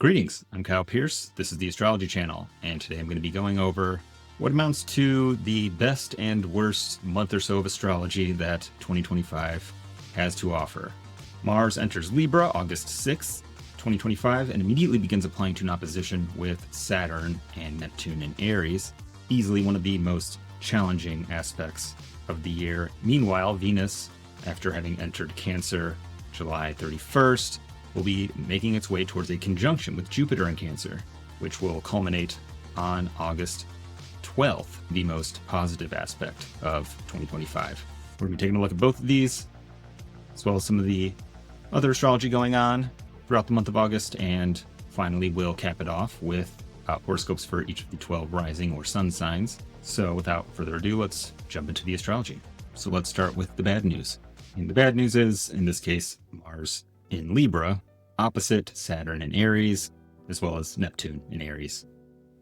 Greetings, I'm Kyle Pierce. This is the Astrology Channel, and today I'm going to be going over what amounts to the best and worst month or so of astrology that 2025 has to offer. Mars enters Libra August 6th, 2025, and immediately begins applying to an opposition with Saturn and Neptune in Aries, easily one of the most challenging aspects of the year. Meanwhile, Venus, after having entered Cancer July 31st, will be making its way towards a conjunction with Jupiter in Cancer, which will culminate on August 12th, the most positive aspect of 2025. We're going to be taking a look at both of these, as well as some of the other astrology going on throughout the month of August, and finally we'll cap it off with horoscopes for each of the 12 rising or sun signs. So without further ado, let's jump into the astrology. So let's start with the bad news. And the bad news is, in this case, Mars in Libra, opposite Saturn in Aries, as well as Neptune in Aries.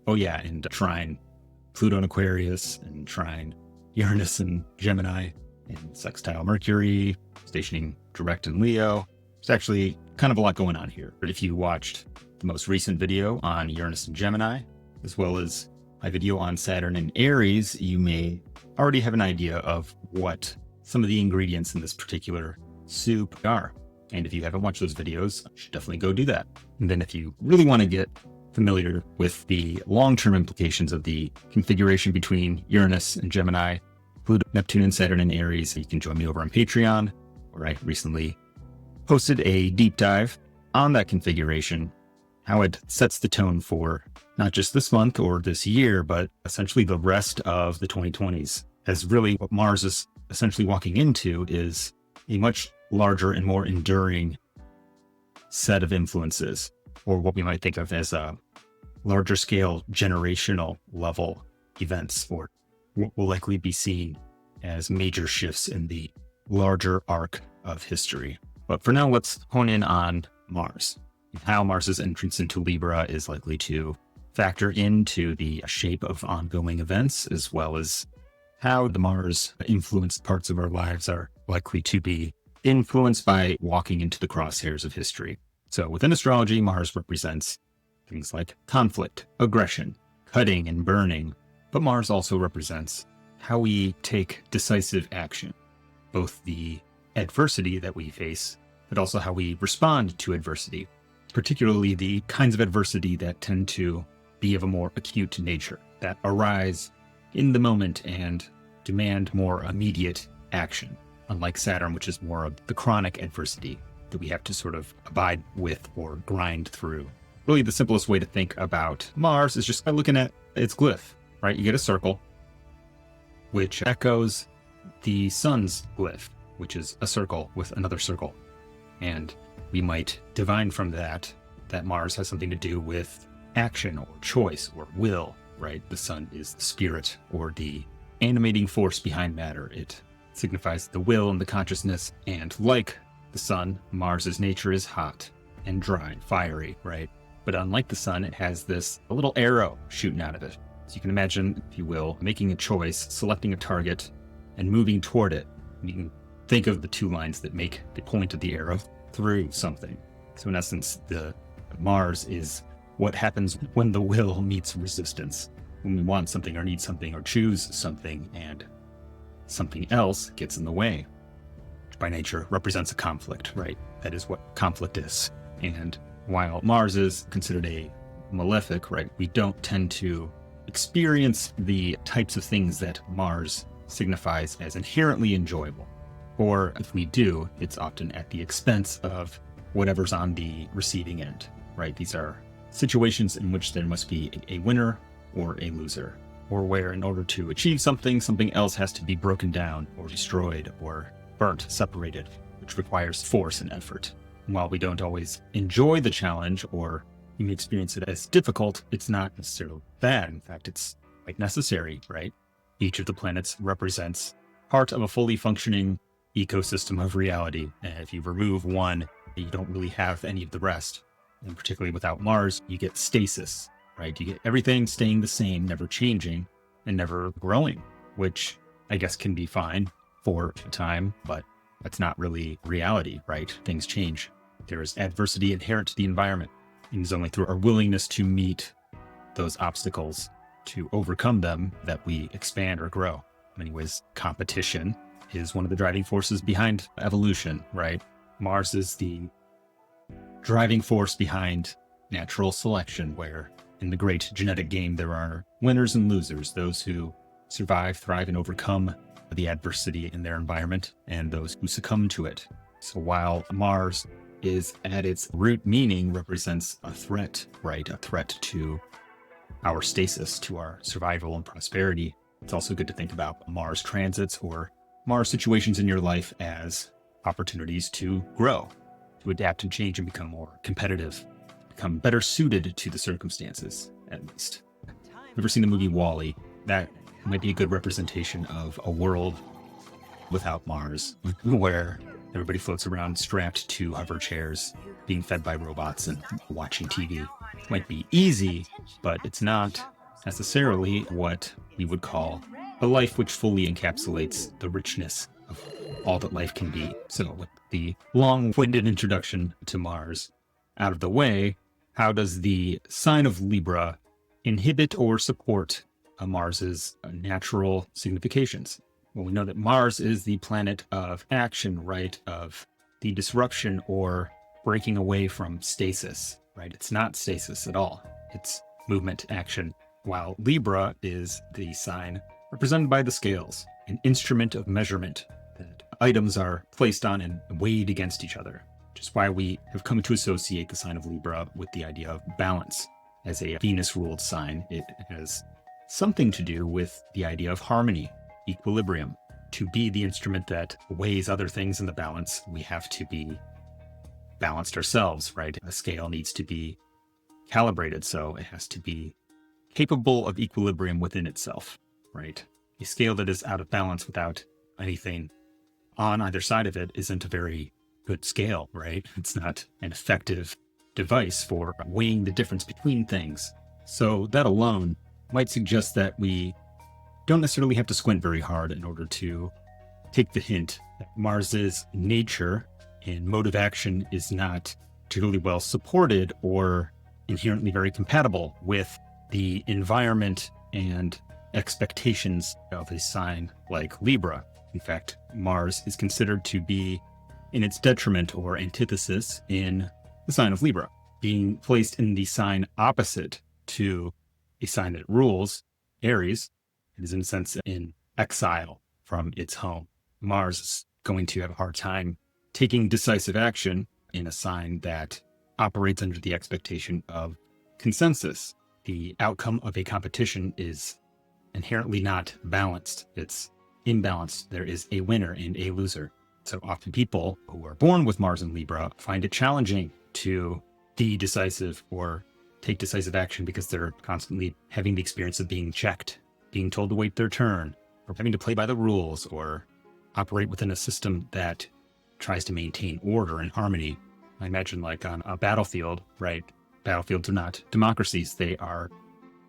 Oh yeah, and trine Pluto in Aquarius, and trine Uranus in Gemini, and sextile Mercury, stationing direct in Leo. There's actually kind of a lot going on here. But if you watched the most recent video on Uranus and Gemini, as well as my video on Saturn and Aries, you may already have an idea of what some of the ingredients in this particular soup are. And if you haven't watched those videos, you should definitely go do that. And then if you really want to get familiar with the long-term implications of the configuration between Uranus and Gemini, Pluto, Neptune, and Saturn and Aries, you can join me over on Patreon, where I recently posted a deep dive on that configuration, how it sets the tone for not just this month or this year, but essentially the rest of the 2020s. As really what Mars is essentially walking into is a much larger and more enduring set of influences, or what we might think of as a larger scale generational level events, or what will likely be seen as major shifts in the larger arc of history. But for now, let's hone in on Mars and how Mars's entrance into Libra is likely to factor into the shape of ongoing events, as well as how the Mars influenced parts of our lives are likely to be influenced by walking into the crosshairs of history. So within astrology, Mars represents things like conflict, aggression, cutting and burning, but Mars also represents how we take decisive action, both the adversity that we face, but also how we respond to adversity, particularly the kinds of adversity that tend to be of a more acute nature, that arise in the moment and demand more immediate action. Unlike Saturn, which is more of the chronic adversity that we have to sort of abide with or grind through. Really, the simplest way to think about Mars is just by looking at its glyph, right? You get a circle, which echoes the sun's glyph, which is a circle with another circle. And we might divine from that Mars has something to do with action or choice or will, right? The sun is the spirit or the animating force behind matter. It signifies the will and the consciousness, and like the sun, Mars's nature is hot and dry and fiery, right? But unlike the sun, it has this little arrow shooting out of it. So you can imagine, if you will, making a choice, selecting a target, and moving toward it. You can think of the two lines that make the point of the arrow through something. So in essence, the Mars is what happens when the will meets resistance, when we want something or need something or choose something, and something else gets in the way, which by nature represents a conflict, right? That is what conflict is. And while Mars is considered a malefic, right, we don't tend to experience the types of things that Mars signifies as inherently enjoyable. Or if we do, it's often at the expense of whatever's on the receiving end, right? These are situations in which there must be a winner or a loser, or where in order to achieve something, something else has to be broken down or destroyed or burnt, separated, which requires force and effort. And while we don't always enjoy the challenge, or we may experience it as difficult, it's not necessarily bad. In fact, it's quite necessary, right? Each of the planets represents part of a fully functioning ecosystem of reality. And if you remove one, you don't really have any of the rest. And particularly without Mars, you get stasis, right? You get everything staying the same, never changing and never growing, which I guess can be fine for a time, but that's not really reality, right? Things change. There is adversity inherent to the environment. And it's only through our willingness to meet those obstacles, to overcome them, that we expand or grow. In many ways, competition is one of the driving forces behind evolution, right? Mars is the driving force behind natural selection, where in the great genetic game, there are winners and losers, those who survive, thrive, and overcome the adversity in their environment, and those who succumb to it. So while Mars is at its root meaning represents a threat, right? A threat to our stasis, to our survival and prosperity, it's also good to think about Mars transits or Mars situations in your life as opportunities to grow, to adapt and change and become more competitive, become better suited to the circumstances, at least. Ever seen the movie WALL-E? That might be a good representation of a world without Mars, where everybody floats around strapped to hover chairs, being fed by robots and watching TV. It might be easy, but it's not necessarily what we would call a life which fully encapsulates the richness of all that life can be. So with the long-winded introduction to Mars out of the way, how does the sign of Libra inhibit or support Mars's natural significations? Well, we know that Mars is the planet of action, right? Of the disruption or breaking away from stasis, right? It's not stasis at all. It's movement, action. While Libra is the sign represented by the scales, an instrument of measurement that items are placed on and weighed against each other, which is why we have come to associate the sign of Libra with the idea of balance. As a Venus-ruled sign, it has something to do with the idea of harmony, equilibrium. To be the instrument that weighs other things in the balance, we have to be balanced ourselves, right? A scale needs to be calibrated, so it has to be capable of equilibrium within itself, right? A scale that is out of balance without anything on either side of it isn't a very good scale, right? It's not an effective device for weighing the difference between things. So that alone might suggest that we don't necessarily have to squint very hard in order to take the hint that Mars's nature and mode of action is not particularly well supported or inherently very compatible with the environment and expectations of a sign like Libra. In fact, Mars is considered to be in its detriment or antithesis in the sign of Libra, being placed in the sign opposite to a sign that rules, Aries. It is in a sense in exile from its home. Mars is going to have a hard time taking decisive action in a sign that operates under the expectation of consensus. The outcome of a competition is inherently not balanced. It's imbalanced. There is a winner and a loser. So often people who are born with Mars in Libra find it challenging to be decisive or take decisive action because they're constantly having the experience of being checked, being told to wait their turn, or having to play by the rules or operate within a system that tries to maintain order and harmony. I imagine like on a battlefield, right? Battlefields are not democracies. They are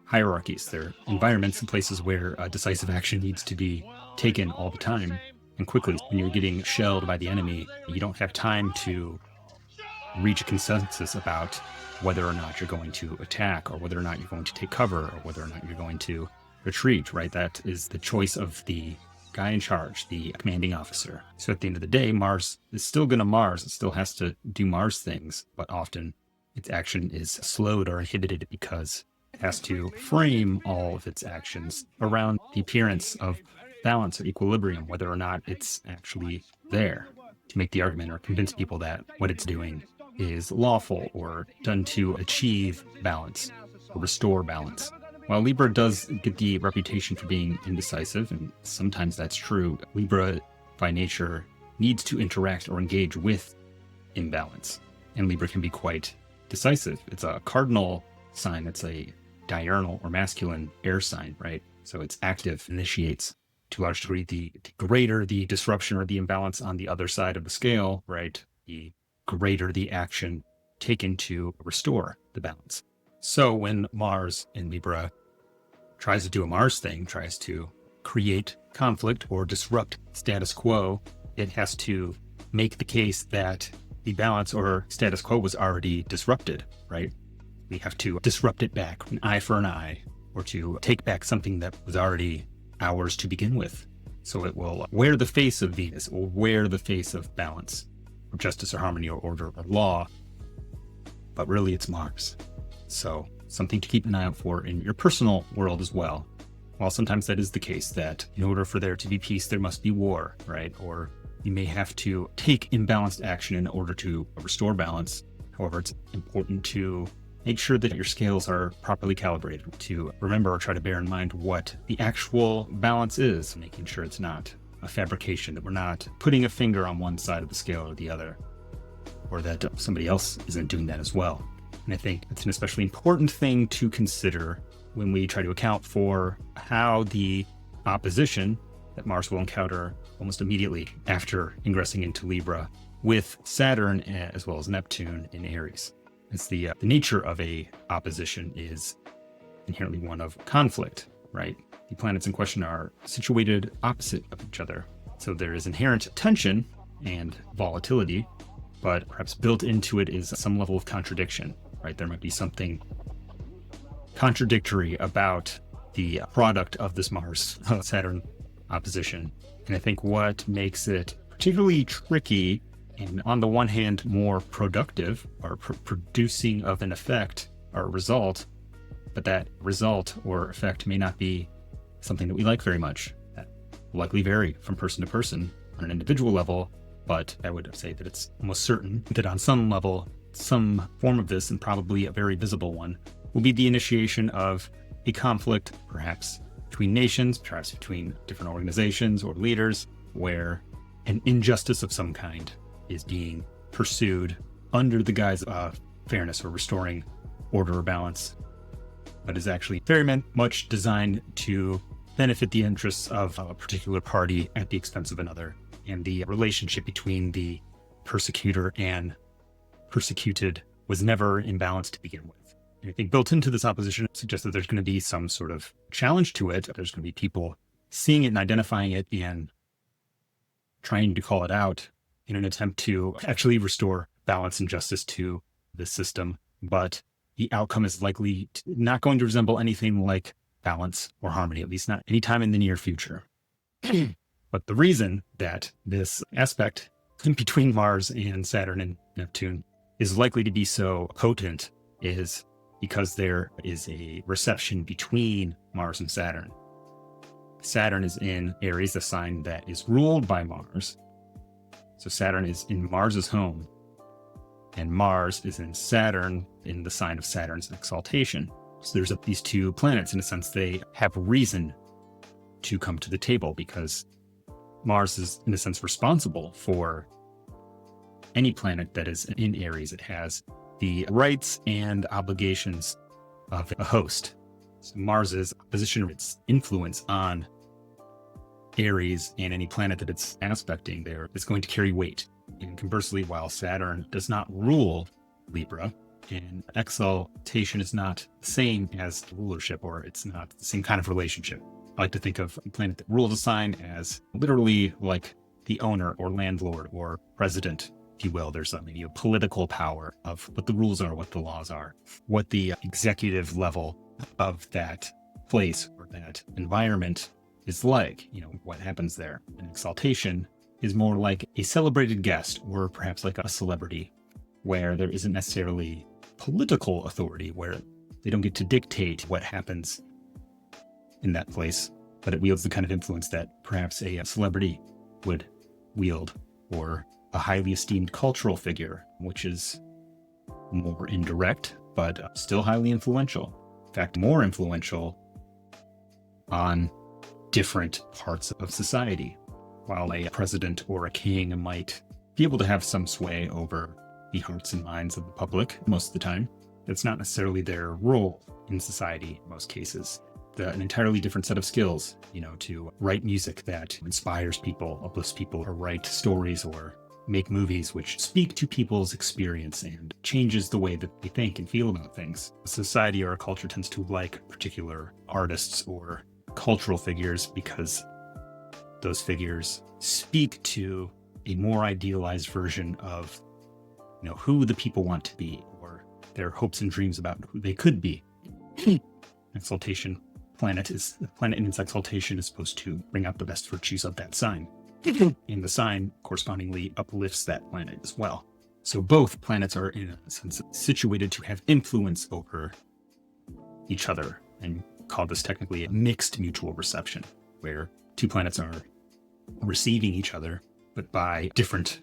hierarchies. They're environments and places where decisive action needs to be taken all the time and quickly. When you're getting shelled by the enemy, you don't have time to reach a consensus about whether or not you're going to attack or whether or not you're going to take cover or whether or not you're going to retreat, right? That is the choice of the guy in charge, the commanding officer. So at the end of the day, Mars is still going to Mars. It still has to do Mars things, but often its action is slowed or inhibited because it has to frame all of its actions around the appearance of balance or equilibrium, whether or not it's actually there, to make the argument or convince people that what it's doing is lawful or done to achieve balance or restore balance. While Libra does get the reputation for being indecisive, and sometimes that's true, Libra by nature needs to interact or engage with imbalance. And Libra can be quite decisive. It's a cardinal sign. It's a diurnal or masculine air sign, right? So it's active, initiates to a large degree. The greater the disruption or the imbalance on the other side of the scale, right? The greater the action taken to restore the balance. So when Mars in Libra tries to do a Mars thing, tries to create conflict or disrupt status quo, it has to make the case that the balance or status quo was already disrupted, right? we have to disrupt it back, an eye for an eye, or to take back something that was already ours to begin with. So it will wear the face of Venus, or wear the face of balance, or justice, or harmony, or order, or law. But really it's Mars. So something to keep an eye out for in your personal world as well. While sometimes that is the case, that in order for there to be peace, there must be war, right? Or you may have to take imbalanced action in order to restore balance. However, it's important to make sure that your scales are properly calibrated, to remember or try to bear in mind what the actual balance is, making sure it's not a fabrication, that we're not putting a finger on one side of the scale or the other, or that somebody else isn't doing that as well. And I think it's an especially important thing to consider when we try to account for how the opposition that Mars will encounter almost immediately after ingressing into Libra with Saturn as well as Neptune in Aries. It's the nature of a opposition is inherently one of conflict, right? The planets in question are situated opposite of each other. So there is inherent tension and volatility, but perhaps built into it is some level of contradiction, right? There might be something contradictory about the product of this Mars-Saturn opposition. And I think what makes it particularly tricky and on the one hand more productive, or producing of an effect or a result, but that result or effect may not be something that we like very much. That will likely vary from person to person on an individual level, but I would say that it's almost certain that on some level, some form of this, and probably a very visible one, will be the initiation of a conflict, perhaps between nations, perhaps between different organizations or leaders, where an injustice of some kind is being pursued under the guise of fairness or restoring order or balance, but is actually very much designed to benefit the interests of a particular party at the expense of another, and the relationship between the persecutor and persecuted was never in balance to begin with. And I think built into this opposition suggests that there's going to be some sort of challenge to it. There's going to be people seeing it and identifying it and trying to call it out in an attempt to actually restore balance and justice to this system. But the outcome is likely not going to resemble anything like balance or harmony, at least not anytime in the near future. But the reason that this aspect between Mars and Saturn and Neptune is likely to be so potent is because there is a reception between Mars and Saturn. Saturn is in Aries, the sign that is ruled by Mars. So Saturn is in Mars's home, and Mars is in Saturn in the sign of Saturn's exaltation. So there's these two planets, in a sense, they have reason to come to the table because Mars is, in a sense, responsible for any planet that is in Aries. It has the rights and obligations of a host. So Mars's position, its influence on Aries and any planet that it's aspecting there is going to carry weight. And conversely, while Saturn does not rule Libra, and exaltation is not the same as rulership, or it's not the same kind of relationship. I like to think of a planet that rules a sign as literally like the owner or landlord or president, if you will. There's maybe a political power of what the rules are, what the laws are, what the executive level of that place or that environment is like, what happens there. And exaltation is more like a celebrated guest, or perhaps like a celebrity, where there isn't necessarily political authority, where they don't get to dictate what happens in that place, but it wields the kind of influence that perhaps a celebrity would wield, or a highly esteemed cultural figure, which is more indirect, but still highly influential. In fact, more influential on different parts of society. While a president or a king might be able to have some sway over the hearts and minds of the public most of the time, that's not necessarily their role in society in most cases. An entirely different set of skills, to write music that inspires people, uplifts people, or write stories or make movies which speak to people's experience and changes the way that they think and feel about things. A society or a culture tends to like particular artists or cultural figures because those figures speak to a more idealized version of who the people want to be, or their hopes and dreams about who they could be. Exaltation the planet in its exaltation is supposed to bring out the best virtues of that sign. And the sign correspondingly uplifts that planet as well. So both planets are, in a sense, situated to have influence over each other, and call this technically a mixed mutual reception, where two planets are receiving each other, but by different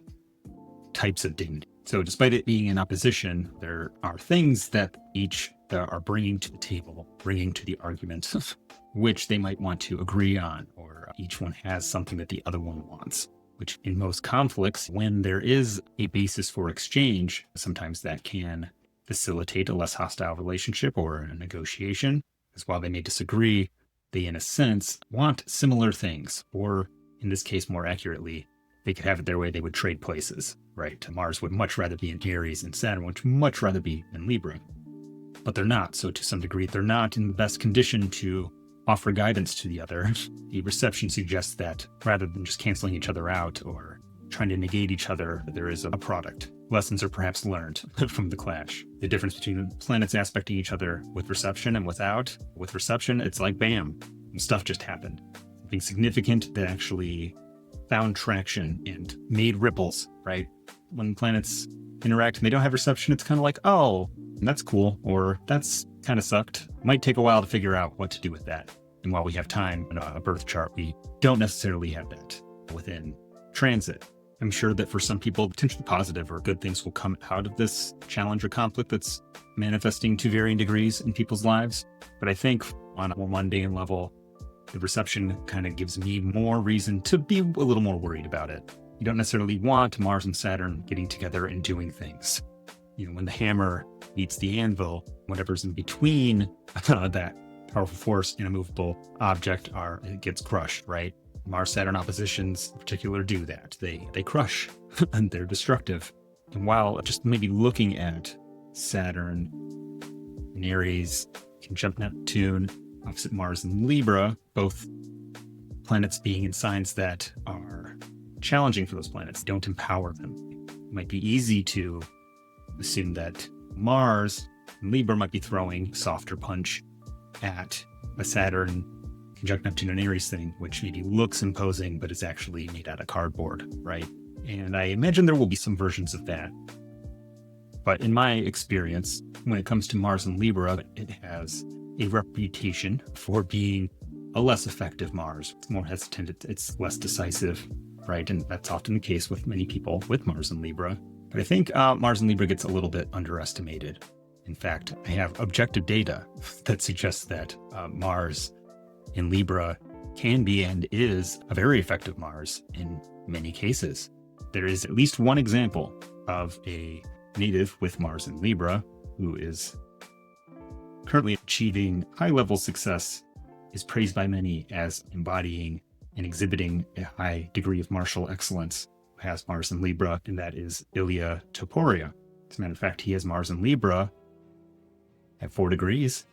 types of dignity. So despite it being in opposition, there are things that each are bringing to the table, bringing to the argument, which they might want to agree on, or each one has something that the other one wants, which in most conflicts, when there is a basis for exchange, sometimes that can facilitate a less hostile relationship or a negotiation, because while they may disagree, they, in a sense, want similar things, or in this case, more accurately, they could have it their way, they would trade places, right? Mars would much rather be in Aries, and Saturn would much rather be in Libra. But they're not, so to some degree, they're not in the best condition to offer guidance to the other. The reception suggests that rather than just canceling each other out or trying to negate each other, there is a product. Lessons are perhaps learned from the clash. The difference between planets aspecting each other with reception and without. With reception, it's like bam, stuff just happened. Something significant that actually found traction and made ripples, right? When planets interact and they don't have reception, it's kind of like, oh, that's cool, or that's kind of sucked. Might take a while to figure out what to do with that. And while we have time in a birth chart, we don't necessarily have that within transit. I'm sure that for some people, potentially positive or good things will come out of this challenge or conflict that's manifesting to varying degrees in people's lives. But I think on a more mundane level, the reception kind of gives me more reason to be a little more worried about it. You don't necessarily want Mars and Saturn getting together and doing things. You know, when the hammer meets the anvil, whatever's in between that powerful force and a movable object it gets crushed, right? Mars-Saturn oppositions in particular do that. They crush and they're destructive. And while just maybe looking at Saturn in Aries, conjunct Neptune, opposite Mars and Libra, both planets being in signs that are challenging for those planets, don't empower them. It might be easy to assume that Mars and Libra might be throwing softer punch at a Saturn conjunct Neptune and Aries thing, which maybe looks imposing, but is actually made out of cardboard, right? And I imagine there will be some versions of that. But in my experience, when it comes to Mars and Libra, it has a reputation for being a less effective Mars. It's more hesitant, it's less decisive, right? And that's often the case with many people with Mars and Libra. But I think Mars and Libra gets a little bit underestimated. In fact, I have objective data that suggests that Mars in Libra can be and is a very effective Mars in many cases. There is at least one example of a native with Mars in Libra who is currently achieving high-level success, is praised by many as embodying and exhibiting a high degree of martial excellence, who has Mars in Libra, and that is Ilya Taporia. As a matter of fact, he has Mars in Libra at 4 degrees,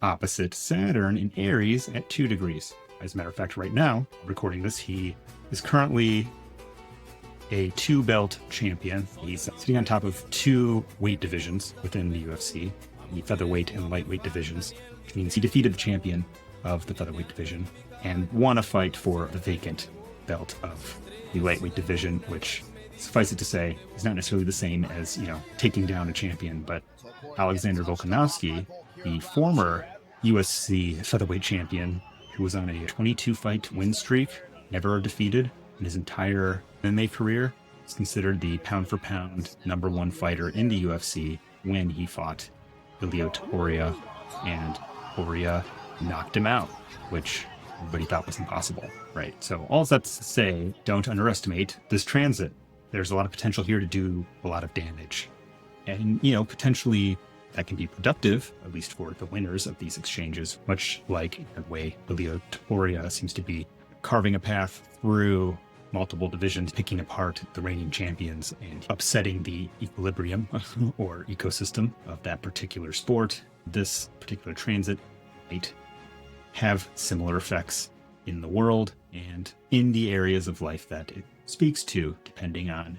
opposite Saturn in Aries at 2 degrees. As a matter of fact, right now, recording this, he is currently a 2-belt champion. He's sitting on top of 2 weight divisions within the UFC, the featherweight and lightweight divisions, which means he defeated the champion of the featherweight division and won a fight for the vacant belt of the lightweight division, which, suffice it to say, is not necessarily the same as, taking down a champion. But Alexander Volkanovski, the former UFC featherweight champion, who was on a 22-fight win streak, never defeated in his entire MMA career, is considered the pound-for-pound #1 fighter in the UFC when he fought Ilya Taporia, and Taporia knocked him out, which everybody thought was impossible, right? So all that's to say, don't underestimate this transit. There's a lot of potential here to do a lot of damage. And, potentially that can be productive, at least for the winners of these exchanges, much like the way Ilya Taporia seems to be carving a path through multiple divisions, picking apart the reigning champions and upsetting the equilibrium or ecosystem of that particular sport. This particular transit might have similar effects in the world and in the areas of life that it speaks to, depending on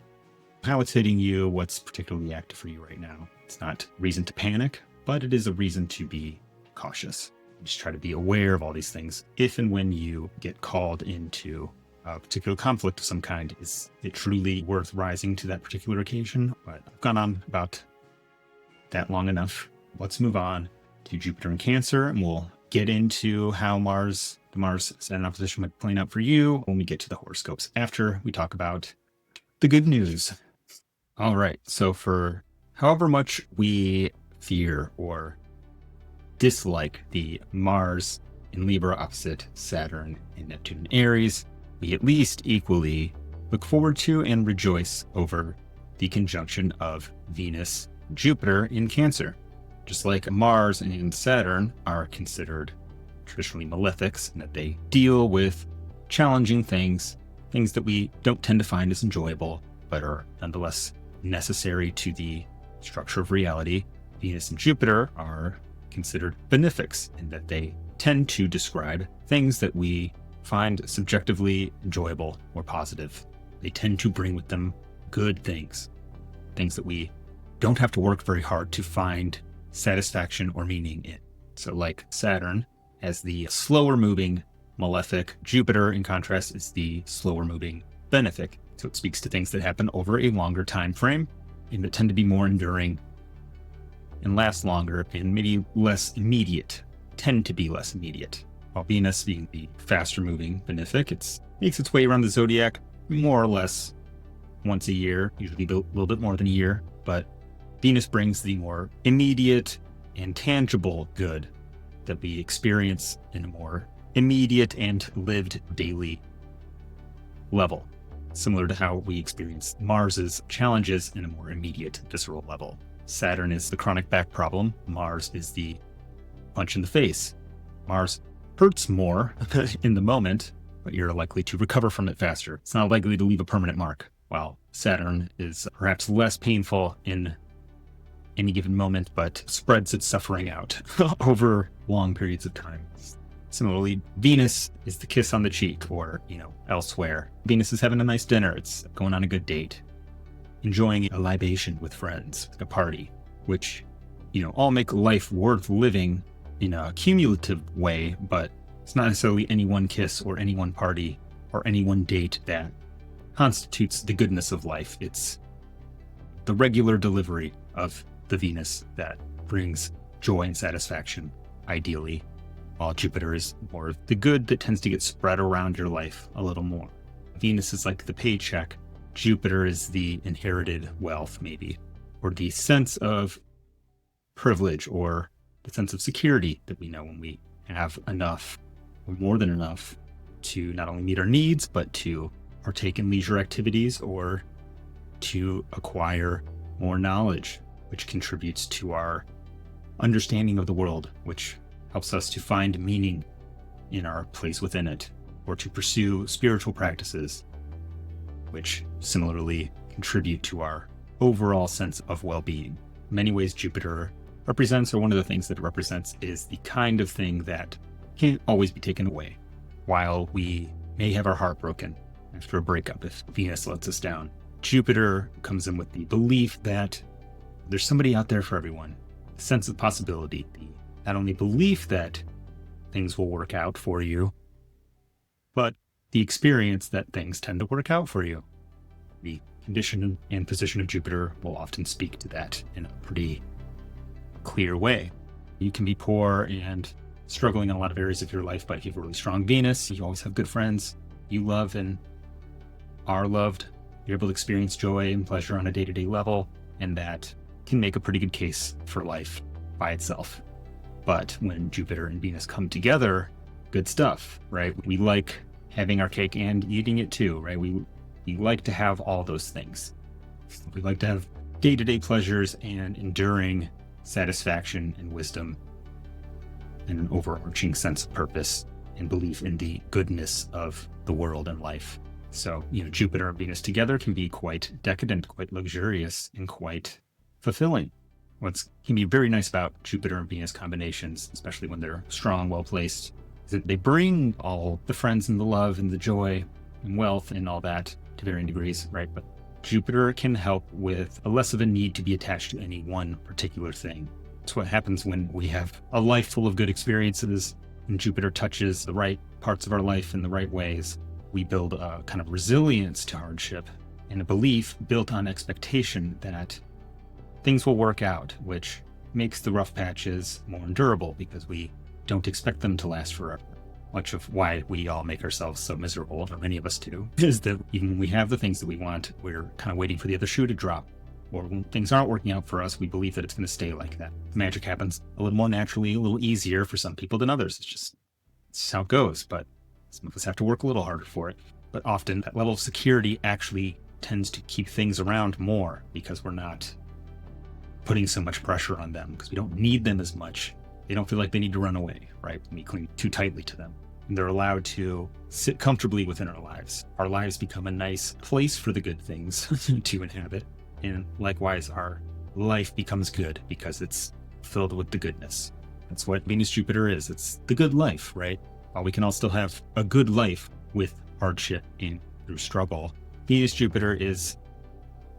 how it's hitting you, what's particularly active for you right now. It's not reason to panic, but it is a reason to be cautious. Just try to be aware of all these things. If and when you get called into a particular conflict of some kind, is it truly worth rising to that particular occasion? But I've gone on about that long enough. Let's move on to Jupiter in Cancer, and we'll get into how the Mars Saturn opposition might be playing out for you when we get to the horoscopes after we talk about the good news. All right, so for however much we fear or dislike the Mars in Libra opposite Saturn and Neptune in Aries, we at least equally look forward to and rejoice over the conjunction of Venus and Jupiter in Cancer. Just like Mars and Saturn are considered traditionally malefics, in that they deal with challenging things that we don't tend to find as enjoyable, but are nonetheless necessary to the structure of reality. Venus and Jupiter are considered benefics, in that they tend to describe things that we find subjectively enjoyable or positive. They tend to bring with them good things that we don't have to work very hard to find satisfaction or meaning in. So like Saturn as the slower moving malefic, Jupiter in contrast is the slower moving benefic. So it speaks to things that happen over a longer time frame and that tend to be more enduring and last longer and maybe less immediate, tend to be less immediate. While Venus being the faster moving benefic, it makes its way around the zodiac more or less once a year, usually a little bit more than a year, but Venus brings the more immediate and tangible good that we experience in a more immediate and lived daily level, similar to how we experience Mars's challenges in a more immediate visceral level. Saturn is the chronic back problem. Mars is the punch in the face. Mars hurts more in the moment, but you're likely to recover from it faster. It's not likely to leave a permanent mark, while Saturn is perhaps less painful in any given moment, but spreads its suffering out over long periods of time. Similarly, Venus is the kiss on the cheek, or, elsewhere. Venus is having a nice dinner. It's going on a good date, enjoying a libation with friends, a party, which, all make life worth living in a cumulative way, but it's not necessarily any one kiss or any one party or any one date that constitutes the goodness of life. It's the regular delivery of the Venus that brings joy and satisfaction, ideally, while Jupiter is more of the good that tends to get spread around your life a little more. Venus is like the paycheck. Jupiter is the inherited wealth, maybe, or the sense of privilege or the sense of security that we know when we have enough, or more than enough, to not only meet our needs, but to partake in leisure activities or to acquire more knowledge, which contributes to our understanding of the world, which helps us to find meaning in our place within it, or to pursue spiritual practices, which similarly contribute to our overall sense of well-being. In many ways, Jupiter represents, or one of the things that it represents, is the kind of thing that can't always be taken away. While we may have our heart broken after a breakup if Venus lets us down, Jupiter comes in with the belief that there's somebody out there for everyone, the sense of possibility, the not only belief that things will work out for you, but the experience that things tend to work out for you. The condition and position of Jupiter will often speak to that in a pretty clear way. You can be poor and struggling in a lot of areas of your life, but if you have a really strong Venus, you always have good friends, you love and are loved, you're able to experience joy and pleasure on a day-to-day level, and that can make a pretty good case for life by itself. But when Jupiter and Venus come together, good stuff, right? We like having our cake and eating it too, right? We like to have all those things. We like to have day-to-day pleasures and enduring satisfaction and wisdom and an overarching sense of purpose and belief in the goodness of the world and life. So, Jupiter and Venus together can be quite decadent, quite luxurious, and quite fulfilling. What can be very nice about Jupiter and Venus combinations, especially when they're strong, well-placed, is that they bring all the friends and the love and the joy and wealth and all that to varying degrees, right? But Jupiter can help with a less of a need to be attached to any one particular thing. It's what happens when we have a life full of good experiences and Jupiter touches the right parts of our life in the right ways. We build a kind of resilience to hardship and a belief built on expectation that things will work out, which makes the rough patches more endurable because we don't expect them to last forever. Much of why we all make ourselves so miserable, or many of us do, is that even when we have the things that we want, we're kind of waiting for the other shoe to drop. Or when things aren't working out for us, we believe that it's going to stay like that. Magic happens a little more naturally, a little easier for some people than others. It's how it goes, but some of us have to work a little harder for it. But often that level of security actually tends to keep things around more because we're not putting so much pressure on them because we don't need them as much. They don't feel like they need to run away, right? We cling too tightly to them. And they're allowed to sit comfortably within our lives. Our lives become a nice place for the good things to inhabit. And likewise, our life becomes good because it's filled with the goodness. That's what Venus-Jupiter is. It's the good life, right? While we can all still have a good life with hardship and through struggle, Venus-Jupiter is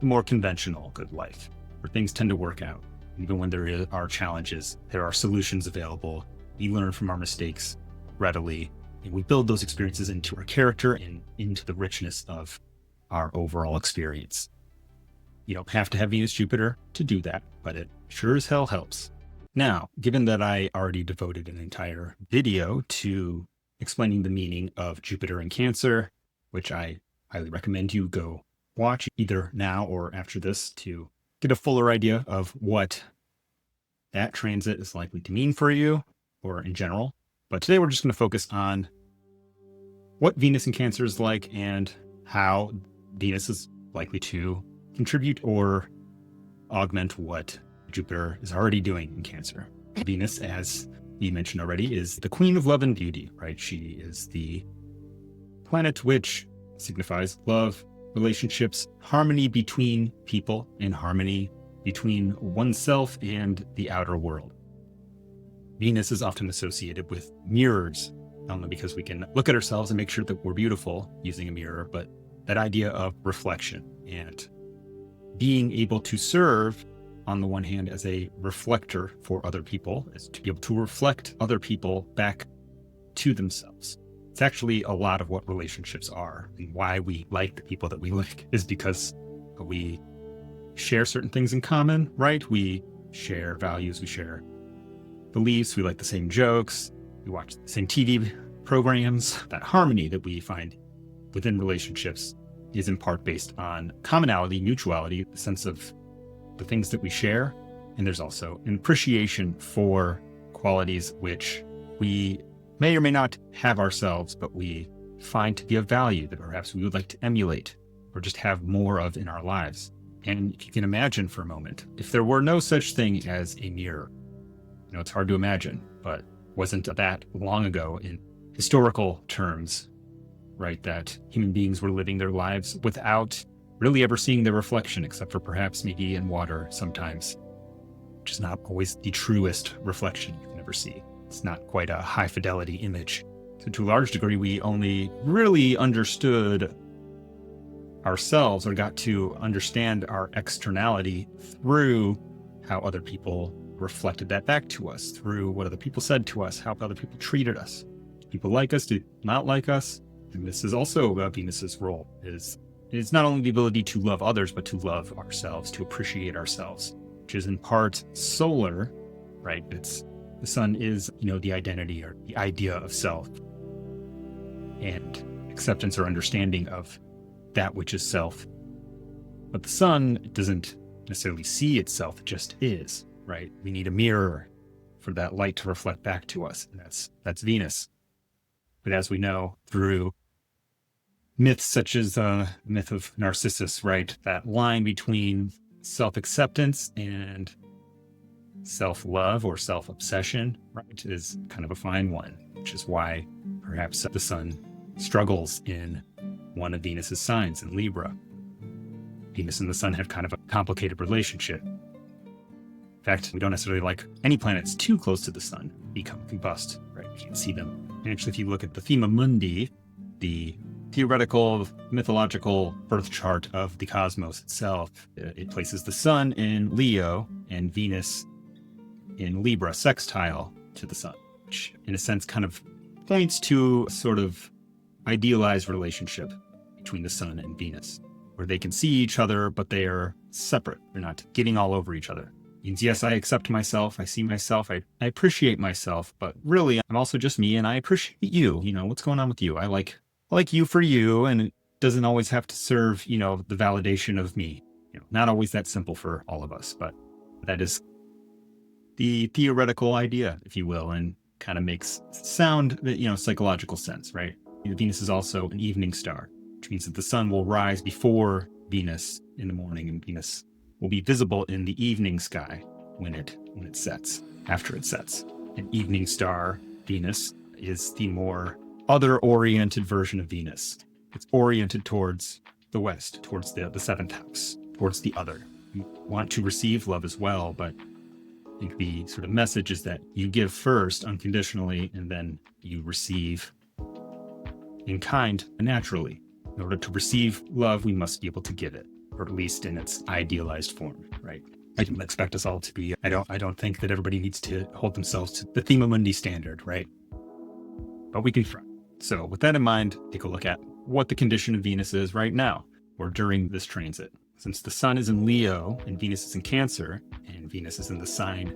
the more conventional good life, where things tend to work out. Even when there are challenges, there are solutions available. We learn from our mistakes readily, and we build those experiences into our character and into the richness of our overall experience. You don't have to have Venus-Jupiter to do that, but it sure as hell helps. Now, given that I already devoted an entire video to explaining the meaning of Jupiter in Cancer, which I highly recommend you go watch either now or after this to get a fuller idea of what that transit is likely to mean for you or in general. But today we're just going to focus on what Venus in Cancer is like and how Venus is likely to contribute or augment what Jupiter is already doing in Cancer. Venus, as you mentioned already, is the queen of love and beauty, right? She is the planet which signifies love, relationships, harmony between people, and harmony between oneself and the outer world. Venus is often associated with mirrors, not only because we can look at ourselves and make sure that we're beautiful using a mirror, but that idea of reflection and being able to serve on the one hand as a reflector for other people, is to be able to reflect other people back to themselves. It's actually a lot of what relationships are, and why we like the people that we like is because we share certain things in common, right? We share values, we share beliefs, we like the same jokes, we watch the same TV programs. That harmony that we find within relationships is in part based on commonality, mutuality, the sense of the things that we share. And there's also an appreciation for qualities which we may or may not have ourselves, but we find to be of value that perhaps we would like to emulate or just have more of in our lives. And if you can imagine for a moment, if there were no such thing as a mirror, it's hard to imagine, but wasn't that long ago in historical terms, right, that human beings were living their lives without really ever seeing their reflection, except for perhaps maybe in water sometimes, which is not always the truest reflection you can ever see. It's not quite a high fidelity image. So to a large degree, we only really understood ourselves or got to understand our externality through how other people reflected that back to us, through what other people said to us, how other people treated us. Do people like us? Do not like us? And this is also Venus's role, is it's not only the ability to love others, but to love ourselves, to appreciate ourselves, which is in part solar, right? The sun is, the identity or the idea of self and acceptance or understanding of that which is self. But the sun doesn't necessarily see itself, it just is, right? We need a mirror for that light to reflect back to us. And that's Venus. But as we know through myths such as the myth of Narcissus, right? That line between self-acceptance and self-love or self-obsession, right, is kind of a fine one, which is why perhaps the sun struggles in one of Venus's signs in Libra. Venus and the sun have kind of a complicated relationship. In fact, we don't necessarily like any planets too close to the sun become combust, right? You can't see them. And actually, if you look at the Thema Mundi, the theoretical, mythological birth chart of the cosmos itself, it places the sun in Leo and Venus in Libra, sextile to the sun, which in a sense kind of points to a sort of idealized relationship between the sun and Venus, where they can see each other, but they are separate. They're not getting all over each other. It means, yes, I accept myself, I see myself, I appreciate myself, but really I'm also just me and I appreciate you. You know, what's going on with you? I like you for you, and it doesn't always have to serve, you know, the validation of me. You know, not always that simple for all of us, but that is the theoretical idea, if you will, and kind of makes sound, you know, psychological sense, right? Venus is also an evening star, which means that the sun will rise before Venus in the morning, and Venus will be visible in the evening sky when it sets, after it sets. An evening star, Venus, is the more other-oriented version of Venus. It's oriented towards the west, towards the seventh house, towards the other. You want to receive love as well, but I think the sort of message is that you give first unconditionally, and then you receive in kind naturally. In order to receive love, we must be able to give it, or at least in its idealized form, right? I don't expect us all to be, I don't think that everybody needs to hold themselves to the Thema Mundi standard, right? But we can try. So with that in mind, take a look at what the condition of Venus is right now, or during this transit. Since the sun is in Leo and Venus is in Cancer, and Venus is in the sign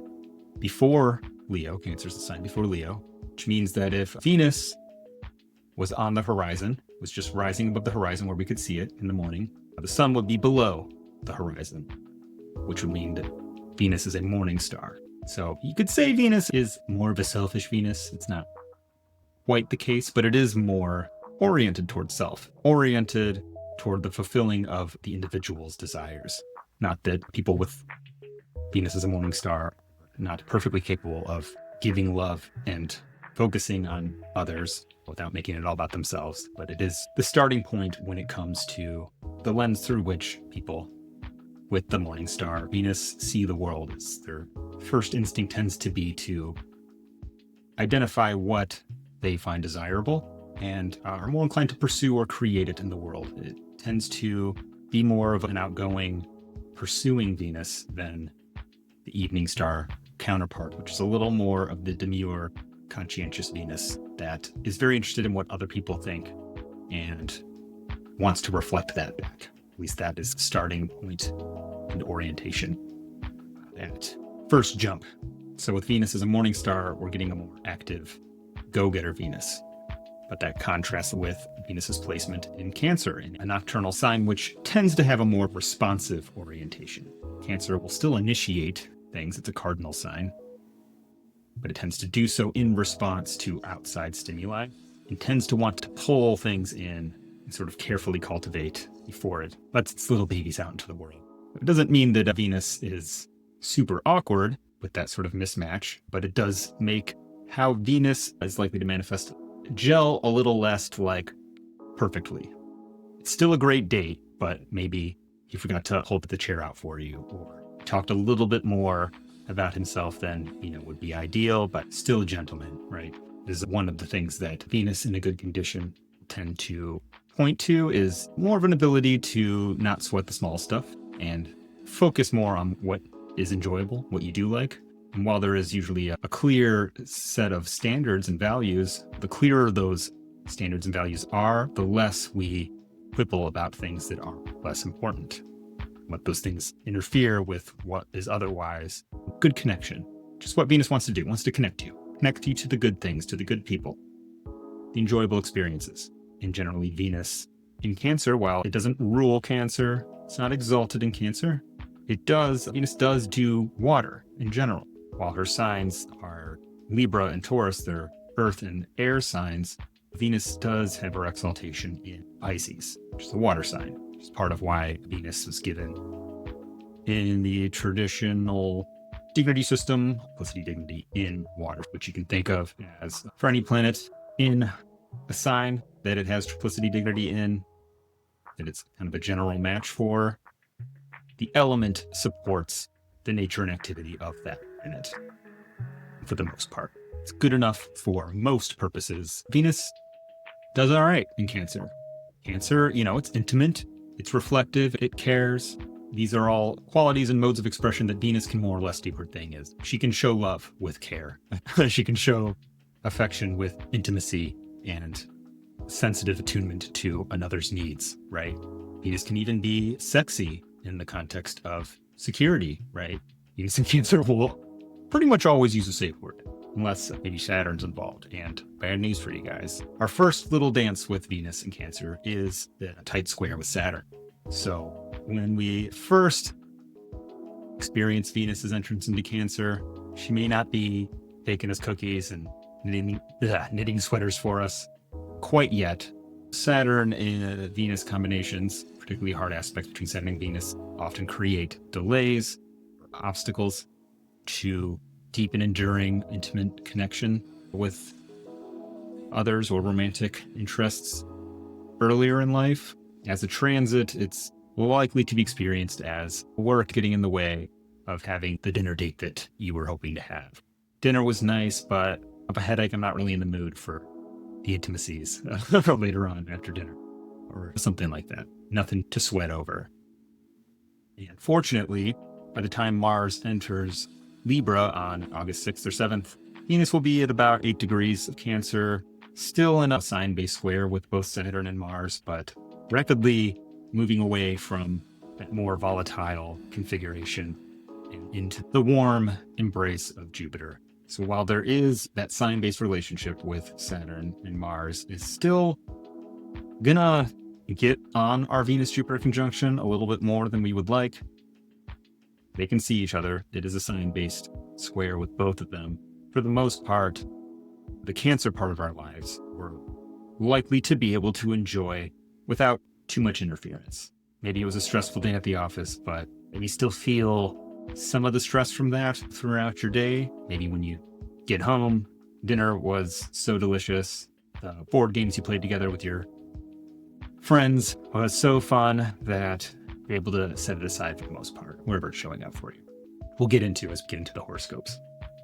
before Leo, Cancer is the sign before Leo, which means that if Venus was on the horizon, was just rising above the horizon where we could see it in the morning, the sun would be below the horizon, which would mean that Venus is a morning star. So you could say Venus is more of a selfish Venus. It's not quite the case, but it is more oriented towards self, oriented toward the fulfilling of the individual's desires. Not that people with Venus as a morning star are not perfectly capable of giving love and focusing on others without making it all about themselves, but it is the starting point when it comes to the lens through which people with the morning star Venus see the world. Their first instinct tends to be to identify what they find desirable and are more inclined to pursue or create it in the world. It tends to be more of an outgoing, pursuing Venus than the evening star counterpart, which is a little more of the demure, conscientious Venus that is very interested in what other people think and wants to reflect that back. At least that is the starting point and orientation. That first jump. So with Venus as a morning star, we're getting a more active, go-getter Venus. But that contrasts with Venus's placement in Cancer, in a nocturnal sign, which tends to have a more responsive orientation. Cancer will still initiate things. It's a cardinal sign, but it tends to do so in response to outside stimuli. It tends to want to pull things in and sort of carefully cultivate before it lets its little babies out into the world. It doesn't mean that Venus is super awkward with that sort of mismatch, but it does make how Venus is likely to manifest gel a little less like perfectly. It's still a great date, but maybe he forgot to hold the chair out for you, or talked a little bit more about himself than, would be ideal, but still a gentleman, right? This is one of the things that Venus in a good condition tend to point to, is more of an ability to not sweat the small stuff and focus more on what is enjoyable, what you do like. And while there is usually a clear set of standards and values, the clearer those standards and values are, the less we quibble about things that are less important. What those things interfere with what is otherwise good connection. Just what Venus wants to do, wants to connect you to the good things, to the good people, the enjoyable experiences. And generally Venus in Cancer, while it doesn't rule Cancer, it's not exalted in Cancer, Venus does do water in general. While her signs are Libra and Taurus, they're earth and air signs, Venus does have her exaltation in Pisces, which is a water sign, which is part of why Venus was given in the traditional dignity system, Triplicity dignity in water, which you can think of as, for any planet in a sign that it has triplicity dignity in, that it's kind of a general match for, the element supports the nature and activity of that planet. For the most part, it's good enough for most purposes. Venus does all right in Cancer. Cancer, it's intimate, it's reflective, it cares. These are all qualities and modes of expression that Venus can more or less do her thing is. She can show love with care. She can show affection with intimacy and sensitive attunement to another's needs, right? Venus can even be sexy in the context of security, right? Venus and Cancer will pretty much always use a safe word, unless maybe Saturn's involved. And bad news for you guys. Our first little dance with Venus and Cancer is the tight square with Saturn. So when we first experience Venus's entrance into Cancer, she may not be baking us cookies and knitting sweaters for us quite yet. Saturn and Venus combinations, particularly hard aspects between Saturn and Venus, often create delays, obstacles to deep and enduring intimate connection with others or romantic interests earlier in life. As a transit, it's likely to be experienced as work getting in the way of having the dinner date that you were hoping to have. Dinner was nice, but I have a headache. I'm not really in the mood for the intimacies later on after dinner or something like that. Nothing to sweat over. And fortunately, by the time Mars enters Libra on August 6th or 7th, Venus will be at about 8 degrees of Cancer, still in a sign-based square with both Saturn and Mars, but rapidly moving away from that more volatile configuration and into the warm embrace of Jupiter. So while there is that sign-based relationship with Saturn and Mars, is still gonna get on our Venus-Jupiter conjunction a little bit more than we would like. They can see each other. It is a sign-based square with both of them. For the most part, the Cancer part of our lives we're likely to be able to enjoy without too much interference. Maybe it was a stressful day at the office, but maybe still feel some of the stress from that throughout your day. Maybe when you get home, dinner was so delicious. The board games you played together with your friends was so fun that you're able to set it aside for the most part, wherever it's showing up for you. We'll get into as we get into the horoscopes.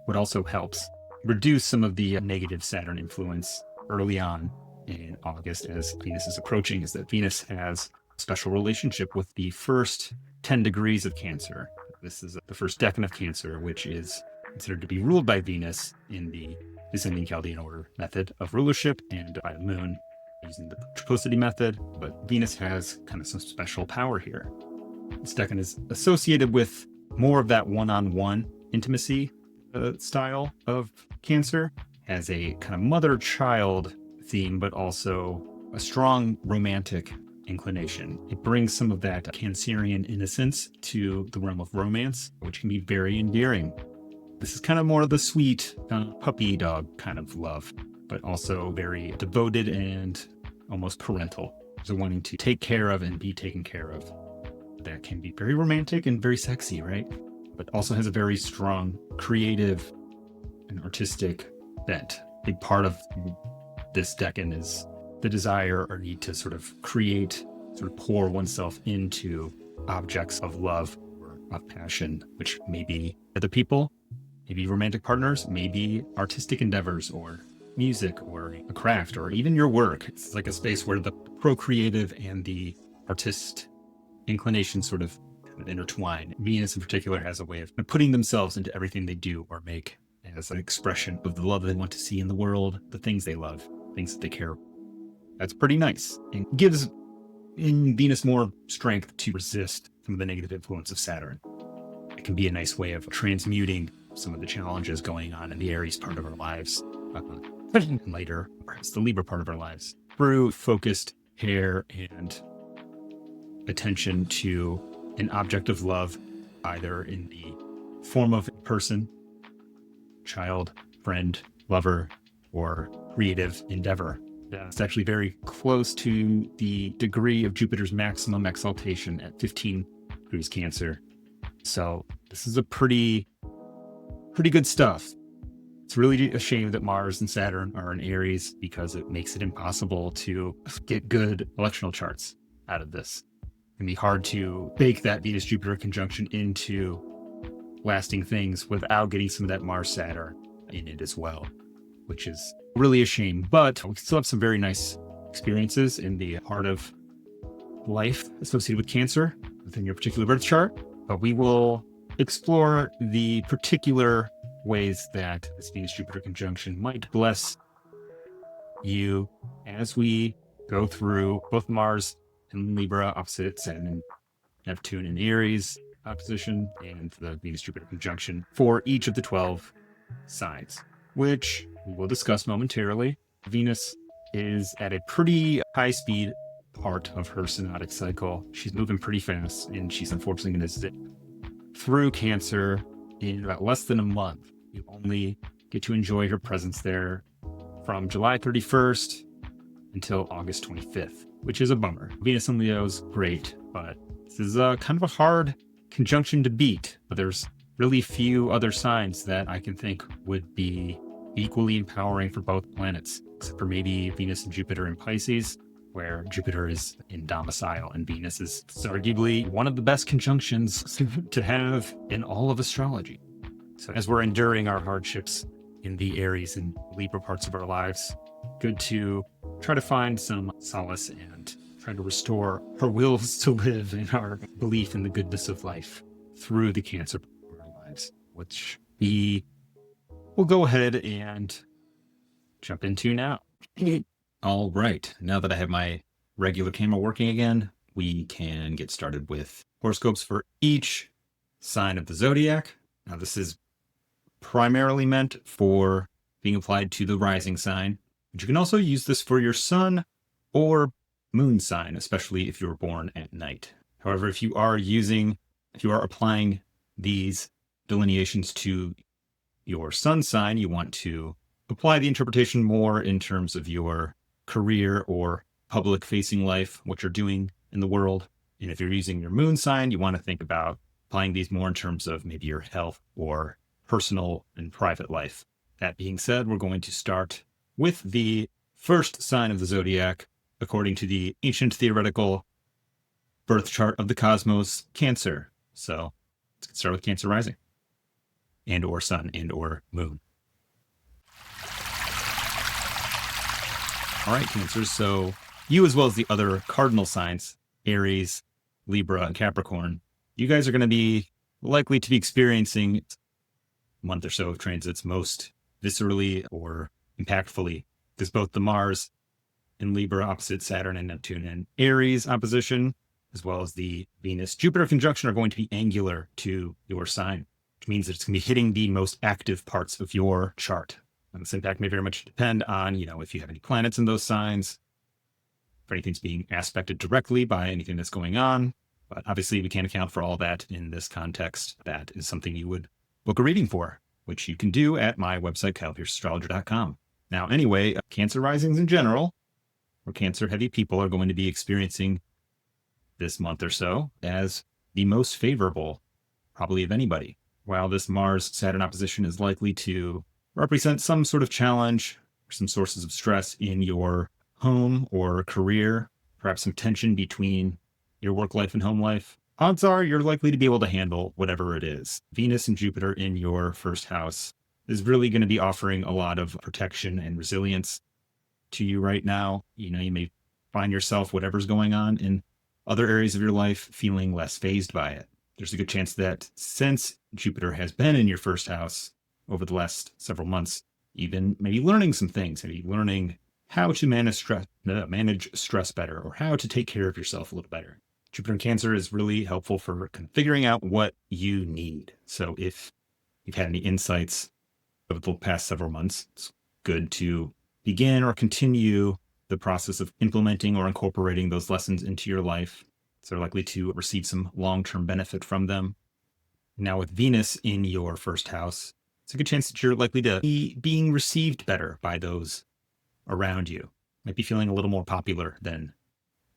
What also helps reduce some of the negative Saturn influence early on in August as Venus is approaching is that Venus has a special relationship with the first 10 degrees of Cancer. This is the first decan of Cancer, which is considered to be ruled by Venus in the descending Chaldean order method of rulership and by the moon using the Triplicity method. But Venus has kind of some special power here. This decan is associated with more of that one-on-one intimacy style of Cancer, has a kind of mother-child theme, but also a strong romantic inclination. It brings some of that Cancerian innocence to the realm of romance, which can be very endearing. This is kind of more of the sweet puppy dog kind of love, but also very devoted and almost parental. So wanting to take care of and be taken care of. That can be very romantic and very sexy, right? But also has a very strong creative and artistic bent. A big part of this decan is the desire or need to sort of create, sort of pour oneself into objects of love or of passion, which may be other people, maybe romantic partners, maybe artistic endeavors or music or a craft or even your work. It's like a space where the procreative and the artist inclination sort of intertwine. Venus in particular has a way of putting themselves into everything they do or make as an expression of the love they want to see in the world, the things they love, things that they care about. That's pretty nice and gives in Venus more strength to resist some of the negative influence of Saturn. It can be a nice way of transmuting some of the challenges going on in the Aries part of our lives, and later, perhaps the Libra part of our lives, through focused care and attention to an object of love, either in the form of a person, child, friend, lover, or creative endeavor. It's actually very close to the degree of Jupiter's maximum exaltation at 15 degrees Cancer. So this is a pretty good stuff. It's really a shame that Mars and Saturn are in Aries because it makes it impossible to get good electional charts out of this. It can be hard to bake that Venus-Jupiter conjunction into lasting things without getting some of that Mars-Saturn in it as well, which is really a shame. But we still have some very nice experiences in the part of life associated with Cancer within your particular birth chart, but we will explore the particular ways that this Venus-Jupiter conjunction might bless you as we go through both Mars and Libra opposite Saturn and Neptune and Aries opposition, and the Venus-Jupiter conjunction for each of the 12 signs, which we will discuss momentarily. Venus is at a pretty high speed part of her synodic cycle. She's moving pretty fast, and she's unfortunately going to zip through Cancer in about less than a month. You only get to enjoy her presence there from July 31st until August 25th, which is a bummer. Venus in Leo is great, but this is kind of a hard conjunction to beat. But there's really few other signs that I can think would be equally empowering for both planets, except for maybe Venus and Jupiter in Pisces, where Jupiter is in domicile and Venus is arguably one of the best conjunctions to have in all of astrology. So as we're enduring our hardships in the Aries and Libra parts of our lives, good to try to find some solace and try to restore our wills to live and our belief in the goodness of life through the Cancer part of our lives, which we will go ahead and jump into now. All right. Now that I have my regular camera working again, we can get started with horoscopes for each sign of the zodiac. Now, this is primarily meant for being applied to the rising sign, but you can also use this for your sun or moon sign, especially if you were born at night. However, if you are applying these delineations to your sun sign, you want to apply the interpretation more in terms of your career or public facing life, what you're doing in the world. And if you're using your moon sign, you want to think about applying these more in terms of maybe your health or personal and private life. That being said, we're going to start with the first sign of the zodiac, according to the ancient theoretical birth chart of the cosmos, Cancer. So let's get started with Cancer rising, and or sun, and or moon. All right, Cancer. So you, as well as the other cardinal signs, Aries, Libra, and Capricorn, you guys are going to be likely to be experiencing a month or so of transits most viscerally or impactfully, because both the Mars in Libra opposite Saturn and Neptune and Aries opposition, as well as the Venus-Jupiter conjunction, are going to be angular to your sign, which means that it's going to be hitting the most active parts of your chart. And this impact may very much depend on, if you have any planets in those signs, if anything's being aspected directly by anything that's going on. But obviously, we can't account for all that in this context. That is something you would book a reading for, which you can do at my website, KylePierceAstrologer.com. Now, anyway, Cancer risings in general, or Cancer-heavy people, are going to be experiencing this month or so as the most favorable, probably of anybody. While this Mars-Saturn opposition is likely to represent some sort of challenge or some sources of stress in your home or career, perhaps some tension between your work life and home life, odds are you're likely to be able to handle whatever it is. Venus and Jupiter in your first house is really going to be offering a lot of protection and resilience to you right now. You may find yourself, whatever's going on in other areas of your life, feeling less fazed by it. There's a good chance that since Jupiter has been in your first house over the last several months, even maybe learning some things, maybe learning how to manage stress better, or how to take care of yourself a little better. Jupiter in Cancer is really helpful for figuring out what you need. So if you've had any insights over the past several months, it's good to begin or continue the process of implementing or incorporating those lessons into your life. So you're likely to receive some long-term benefit from them. Now with Venus in your first house, it's a good chance that you're likely to be being received better by those around you. Might be feeling a little more popular than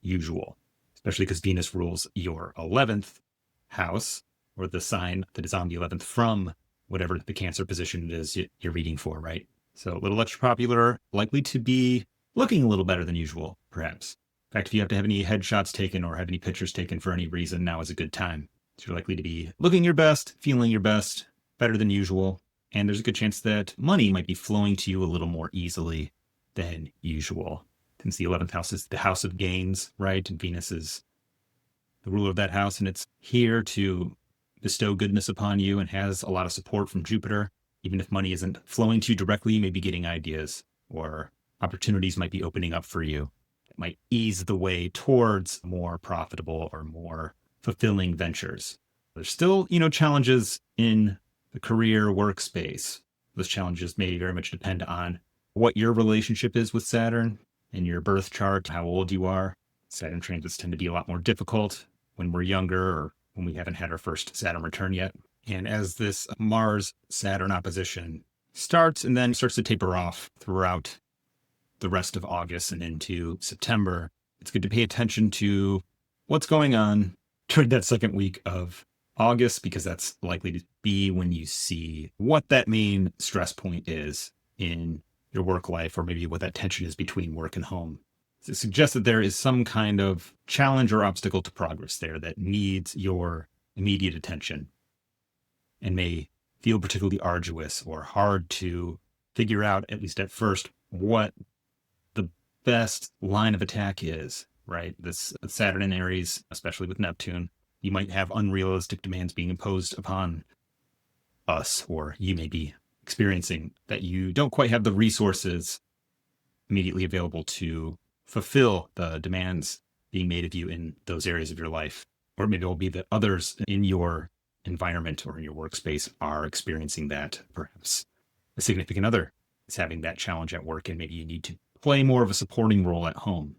usual, especially because Venus rules your 11th house, or the sign that is on the 11th from whatever the Cancer position it is you're reading for, right? So a little extra popular, likely to be looking a little better than usual, perhaps. In fact, if you have to have any headshots taken or have any pictures taken for any reason, now is a good time. So you're likely to be looking your best, feeling your best, better than usual. And there's a good chance that money might be flowing to you a little more easily than usual. since the 11th house is the house of gains, right? And Venus is the ruler of that house, and it's here to bestow goodness upon you and has a lot of support from Jupiter. Even if money isn't flowing to you directly, you may be getting ideas or opportunities might be opening up for you. It might ease the way towards more profitable or more fulfilling ventures. There's still, challenges in the career workspace. Those challenges may very much depend on what your relationship is with Saturn in your birth chart, how old you are. Saturn transits tend to be a lot more difficult when we're younger or when we haven't had our first Saturn return yet. And as this Mars-Saturn opposition starts and then starts to taper off throughout the rest of August and into September, it's good to pay attention to what's going on during that second week of August, because that's likely to be when you see what that main stress point is in your work life, or maybe what that tension is between work and home. It suggests that there is some kind of challenge or obstacle to progress there that needs your immediate attention and may feel particularly arduous or hard to figure out, at least at first, what the best line of attack is, right? This Saturn in Aries, especially with Neptune, you might have unrealistic demands being imposed upon us, or you may be experiencing that you don't quite have the resources immediately available to fulfill the demands being made of you in those areas of your life. Or maybe it'll be that others in your environment or in your workspace are experiencing that. Perhaps a significant other is having that challenge at work, and maybe you need to play more of a supporting role at home.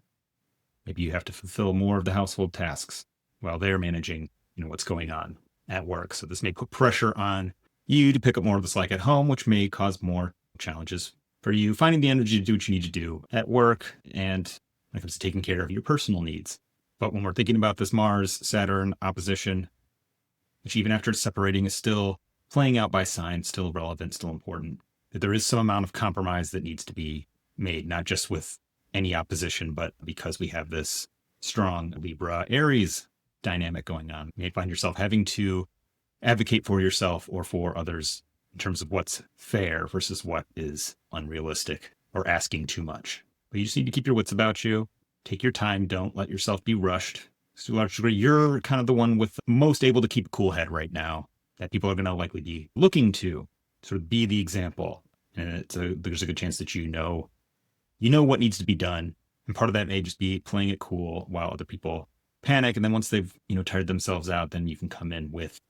Maybe you have to fulfill more of the household tasks while they're managing, what's going on at work. So this may put pressure on you to pick up more of the slack at home, which may cause more challenges for you finding the energy to do what you need to do at work and when it comes to taking care of your personal needs. But when we're thinking about this Mars-Saturn opposition, which even after it's separating is still playing out by sign, still relevant, still important, that there is some amount of compromise that needs to be made, not just with any opposition, but because we have this strong Libra-Aries dynamic going on. You may find yourself having to advocate for yourself or for others in terms of what's fair versus what is unrealistic or asking too much. But you just need to keep your wits about you. Take your time. Don't let yourself be rushed. To a large degree, you're kind of the one with most able to keep a cool head right now that people are going to likely be looking to sort of be the example. And there's a good chance that you know what needs to be done. And part of that may just be playing it cool while other people panic. And then once they've, tired themselves out, then you can come in with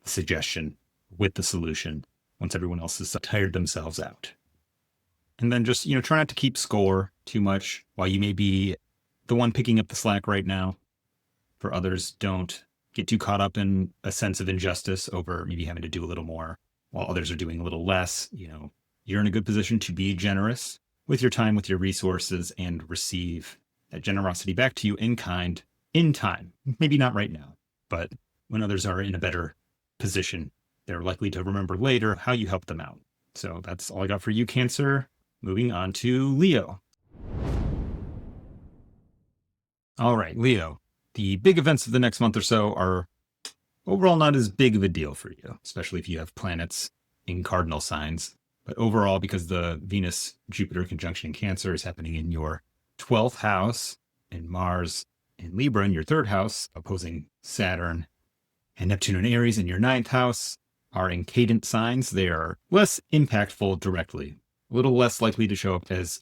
the suggestion, with the solution, once everyone else has tired themselves out. And then just, try not to keep score too much while you may be the one picking up the slack right now. For others, don't get too caught up in a sense of injustice over maybe having to do a little more while others are doing a little less. You're in a good position to be generous with your time, with your resources, and receive that generosity back to you in kind, in time. Maybe not right now, but when others are in a better position, they're likely to remember later how you helped them out. So that's all I got for you, Cancer. Moving on to Leo. All right, Leo. The big events of the next month or so are overall not as big of a deal for you, especially if you have planets in cardinal signs. But overall, because the Venus-Jupiter conjunction in Cancer is happening in your 12th house, and Mars in Libra in your 3rd house, opposing Saturn and Neptune and Aries in your 9th house, are in cadent signs. They are less impactful directly, a little less likely to show up as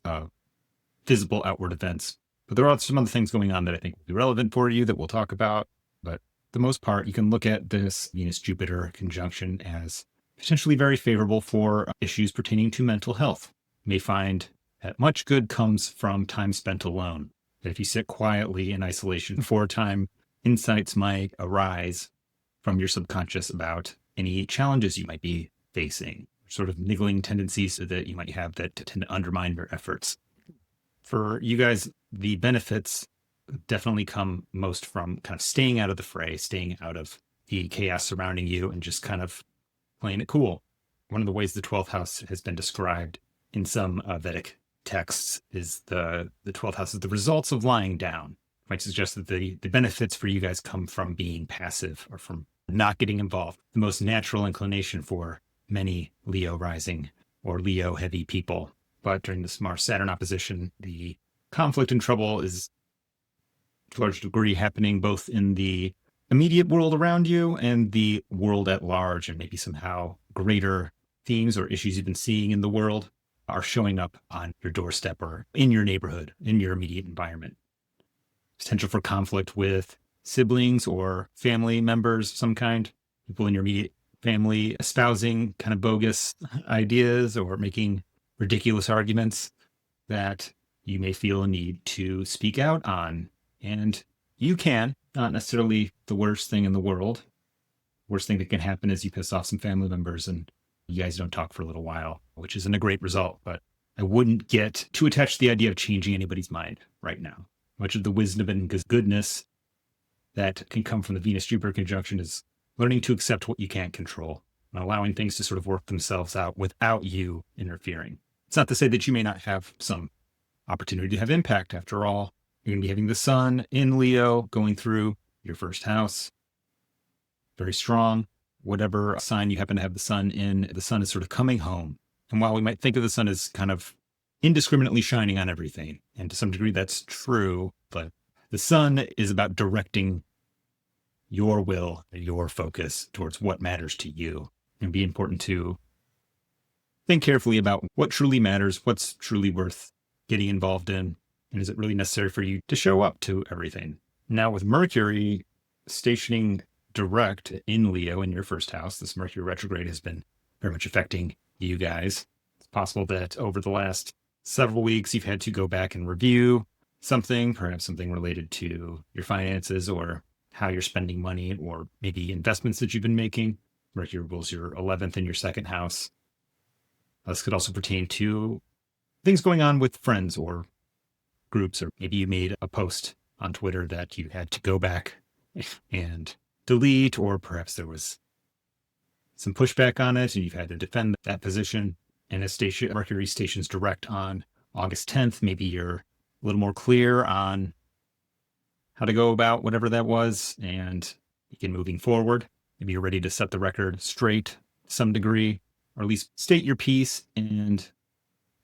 visible outward events. But there are some other things going on that I think will be relevant for you that we'll talk about. But for the most part, you can look at this Venus-Jupiter conjunction as potentially very favorable for issues pertaining to mental health. You may find that much good comes from time spent alone. That if you sit quietly in isolation for a time, insights might arise from your subconscious about any challenges you might be facing, sort of niggling tendencies that you might have that tend to undermine your efforts. For you guys, the benefits definitely come most from kind of staying out of the fray, staying out of the chaos surrounding you, and just kind of playing it cool. One of the ways the 12th house has been described in some Vedic texts is the 12th house is the results of lying down. It might suggest that the benefits for you guys come from being passive or from not getting involved. The most natural inclination for many Leo rising or Leo heavy people. But during this Mars-Saturn opposition, the conflict and trouble is to a large degree happening both in the immediate world around you and the world at large, and maybe somehow greater themes or issues you've been seeing in the world are showing up on your doorstep or in your neighborhood, in your immediate environment. Potential for conflict with siblings or family members of some kind, people in your immediate family espousing kind of bogus ideas or making ridiculous arguments that you may feel a need to speak out on. And you can, not necessarily the worst thing in the world. Worst thing that can happen is you piss off some family members and you guys don't talk for a little while, which isn't a great result, but I wouldn't get too attached to the idea of changing anybody's mind right now. Much of the wisdom and goodness that can come from the Venus-Jupiter conjunction is learning to accept what you can't control and allowing things to sort of work themselves out without you interfering. It's not to say that you may not have some opportunity to have impact. After all, you're going to be having the sun in Leo going through your first house. Very strong. Whatever sign you happen to have the sun in, the sun is sort of coming home. And while we might think of the sun as kind of indiscriminately shining on everything, and to some degree that's true, but the sun is about directing your will, your focus towards what matters to you. And be important to think carefully about what truly matters, what's truly worth getting involved in, and is it really necessary for you to show up to everything? Now with Mercury stationing direct in Leo in your first house, this Mercury retrograde has been very much affecting you guys. It's possible that over the last several weeks, you've had to go back and review something, perhaps something related to your finances or how you're spending money, or maybe investments that you've been making. Mercury rules your 11th and your second house. This could also pertain to things going on with friends or groups, or maybe you made a post on Twitter that you had to go back and delete, or perhaps there was some pushback on it and you've had to defend that position. And as Mercury stations direct on August 10th, maybe you're a little more clear on how to go about whatever that was and begin moving forward. Maybe you're ready to set the record straight to some degree, or at least state your piece and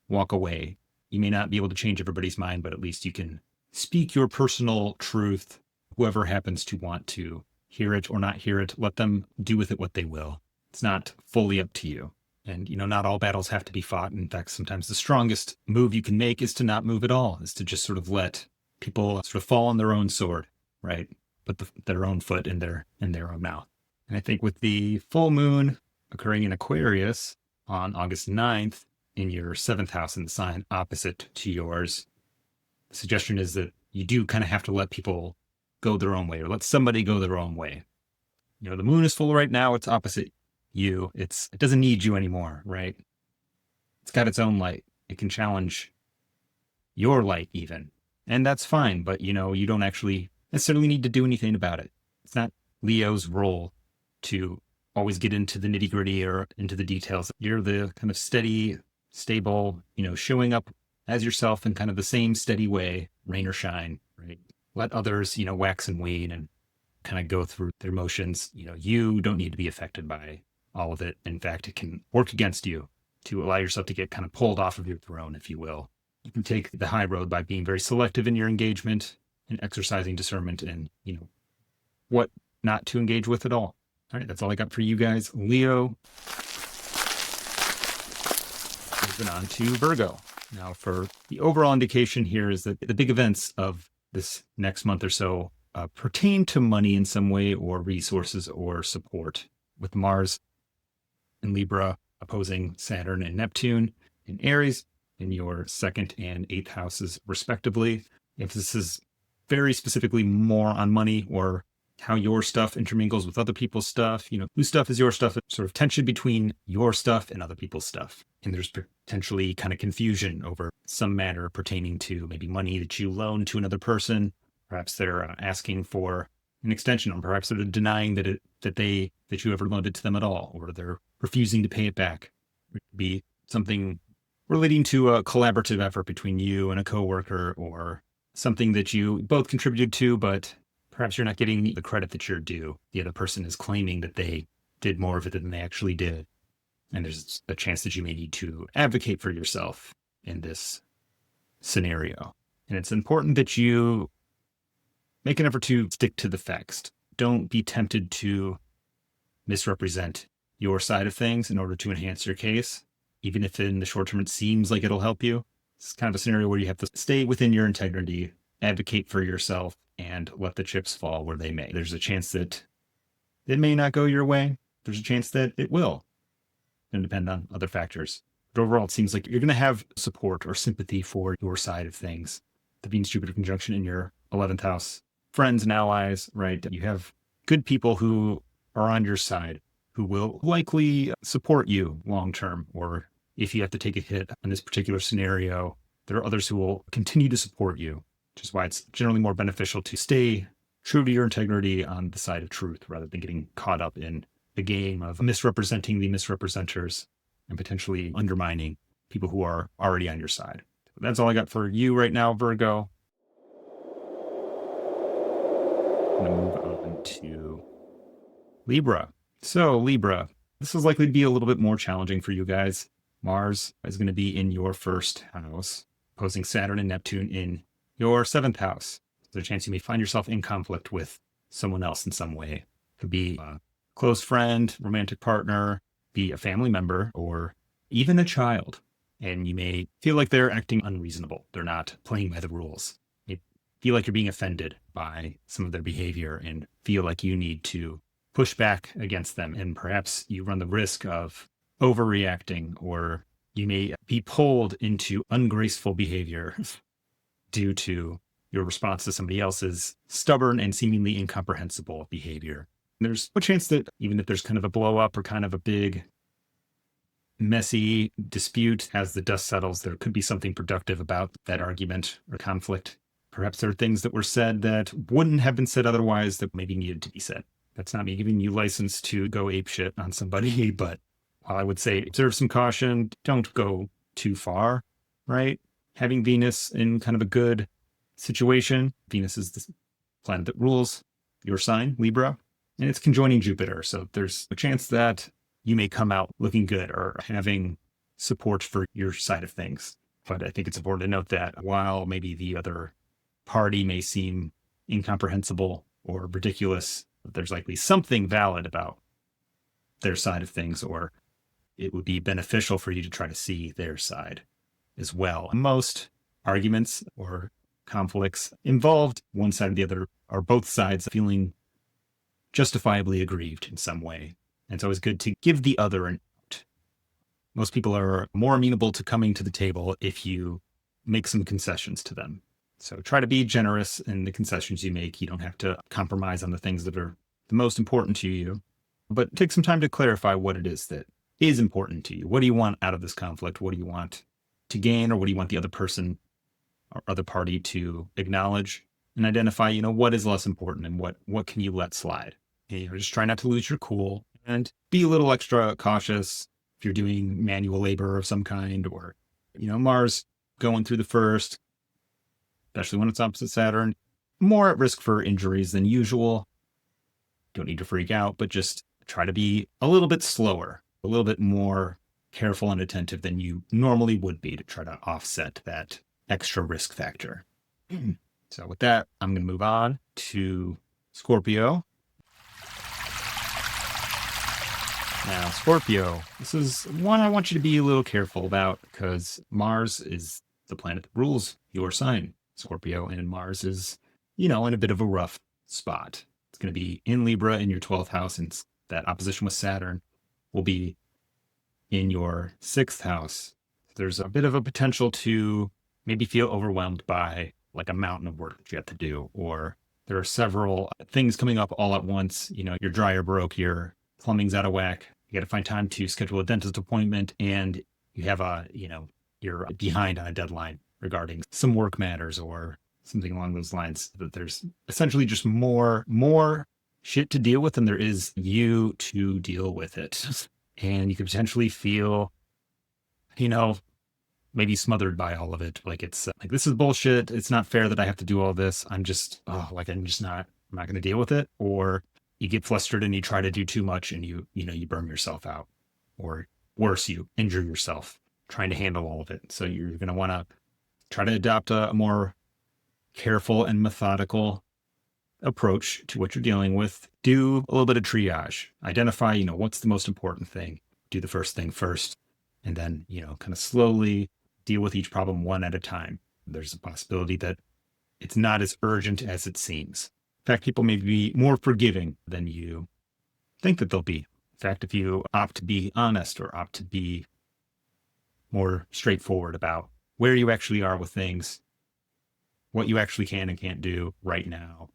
walk away. You may not be able to change everybody's mind, but at least you can speak your personal truth. Whoever happens to want to hear it or not hear it, let them do with it what they will. It's not fully up to you. And, not all battles have to be fought. In fact, sometimes the strongest move you can make is to not move at all, is to just sort of let people sort of fall on their own sword, right? Put their own foot in their own mouth. And I think with the full moon occurring in Aquarius on August 9th in your 7th house in the sign opposite to yours, the suggestion is that you do kind of have to let people go their own way, or let somebody go their own way. The moon is full right now. It's opposite you. It doesn't need you anymore, right? It's got its own light. It can challenge your light even. And that's fine, but you don't actually necessarily need to do anything about it. It's not Leo's role to always get into the nitty gritty or into the details. You're the kind of steady, stable, showing up as yourself in kind of the same steady way, rain or shine, right? Let others, wax and wane and kind of go through their motions. You don't need to be affected by all of it. In fact, it can work against you to allow yourself to get kind of pulled off of your throne, if you will. You can take the high road by being very selective in your engagement and exercising discernment and, what not to engage with at all. All right, that's all I got for you guys. Leo. Moving on to Virgo. Now, for the overall indication here is that the big events of this next month or so pertain to money in some way, or resources or support, with Mars in Libra opposing Saturn and Neptune in Aries in your 2nd and 8th houses, respectively. If this is very specifically more on money or how your stuff intermingles with other people's stuff, whose stuff is your stuff, sort of tension between your stuff and other people's stuff. And there's potentially kind of confusion over some matter pertaining to maybe money that you loan to another person. Perhaps they're asking for an extension, or perhaps they're denying that you ever loaned it to them at all, or they're refusing to pay it back. It could be something relating to a collaborative effort between you and a coworker, or something that you both contributed to, but perhaps you're not getting the credit that you're due. The other person is claiming that they did more of it than they actually did. And there's a chance that you may need to advocate for yourself in this scenario. And it's important that you make an effort to stick to the facts. Don't be tempted to misrepresent your side of things in order to enhance your case, even if in the short term it seems like it'll help you. It's kind of a scenario where you have to stay within your integrity, advocate for yourself, and let the chips fall where they may. There's a chance that it may not go your way. There's a chance that it will. It's going to depend on other factors. But overall, it seems like you're going to have support or sympathy for your side of things. The Venus-Jupiter conjunction in your 11th house, friends and allies, right? You have good people who are on your side, who will likely support you long-term, or if you have to take a hit in this particular scenario, there are others who will continue to support you, which is why it's generally more beneficial to stay true to your integrity on the side of truth rather than getting caught up in the game of misrepresenting the misrepresenters and potentially undermining people who are already on your side. That's all I got for you right now, Virgo. I'm going to move on to Libra. So Libra, this is likely to be a little bit more challenging for you guys. Mars is going to be in your first house, opposing Saturn and Neptune in your 7th house. There's a chance you may find yourself in conflict with someone else in some way. It could be a close friend, romantic partner, be a family member, or even a child. And you may feel like they're acting unreasonable. They're not playing by the rules. You feel like you're being offended by some of their behavior and feel like you need to push back against them. And perhaps you run the risk of overreacting, or you may be pulled into ungraceful behavior due to your response to somebody else's stubborn and seemingly incomprehensible behavior. There's a chance that even if there's kind of a blow up or kind of a big messy dispute, as the dust settles, there could be something productive about that argument or conflict. Perhaps there are things that were said that wouldn't have been said otherwise that maybe needed to be said. That's not me giving you license to go apeshit on somebody, but while I would say observe some caution, don't go too far, right? Having Venus in kind of a good situation. Venus is the planet that rules your sign, Libra, and it's conjoining Jupiter. So there's a chance that you may come out looking good or having support for your side of things. But I think it's important to note that while maybe the other party may seem incomprehensible or ridiculous, there's likely something valid about their side of things, or it would be beneficial for you to try to see their side as well. Most arguments or conflicts involved one side or the other, or both sides feeling justifiably aggrieved in some way. And it's always good to give the other an out. Most people are more amenable to coming to the table if you make some concessions to them. So try to be generous in the concessions you make. You don't have to compromise on the things that are the most important to you, but take some time to clarify what it is that is important to you. What do you want out of this conflict? What do you want to gain, or what do you want the other person or other party to acknowledge and identify, what is less important and what can you let slide? Just try not to lose your cool and be a little extra cautious if you're doing manual labor of some kind, or, Mars going through the first, especially when it's opposite Saturn, more at risk for injuries than usual. Don't need to freak out, but just try to be a little bit slower, a little bit more careful and attentive than you normally would be to try to offset that extra risk factor. So with that, I'm going to move on to Scorpio. Now, Scorpio, this is one I want you to be a little careful about, because Mars is the planet that rules your sign, Scorpio, and Mars is, in a bit of a rough spot. It's going to be in Libra in your 12th house, and that opposition with Saturn will be in your 6th house. There's a bit of a potential to maybe feel overwhelmed by like a mountain of work that you have to do, or there are several things coming up all at once. Your dryer broke, your plumbing's out of whack. You got to find time to schedule a dentist appointment, and you have you're behind on a deadline regarding some work matters or something along those lines. That there's essentially just more shit to deal with than there is you to deal with it. And you could potentially feel, maybe smothered by all of it. Like it's like, this is bullshit. It's not fair that I have to do all this. I'm not going to deal with it. Or you get flustered and you try to do too much and you burn yourself out, or worse, you injure yourself trying to handle all of it. So you're going to want to try to adopt a more careful and methodical approach to what you're dealing with. Do a little bit of triage. Identify, what's the most important thing. Do the first thing first, and then, kind of slowly deal with each problem one at a time. There's a possibility that it's not as urgent as it seems. In fact, people may be more forgiving than you think that they'll be. In fact, if you opt to be honest or opt to be more straightforward about where you actually are with things, what you actually can and can't do right now,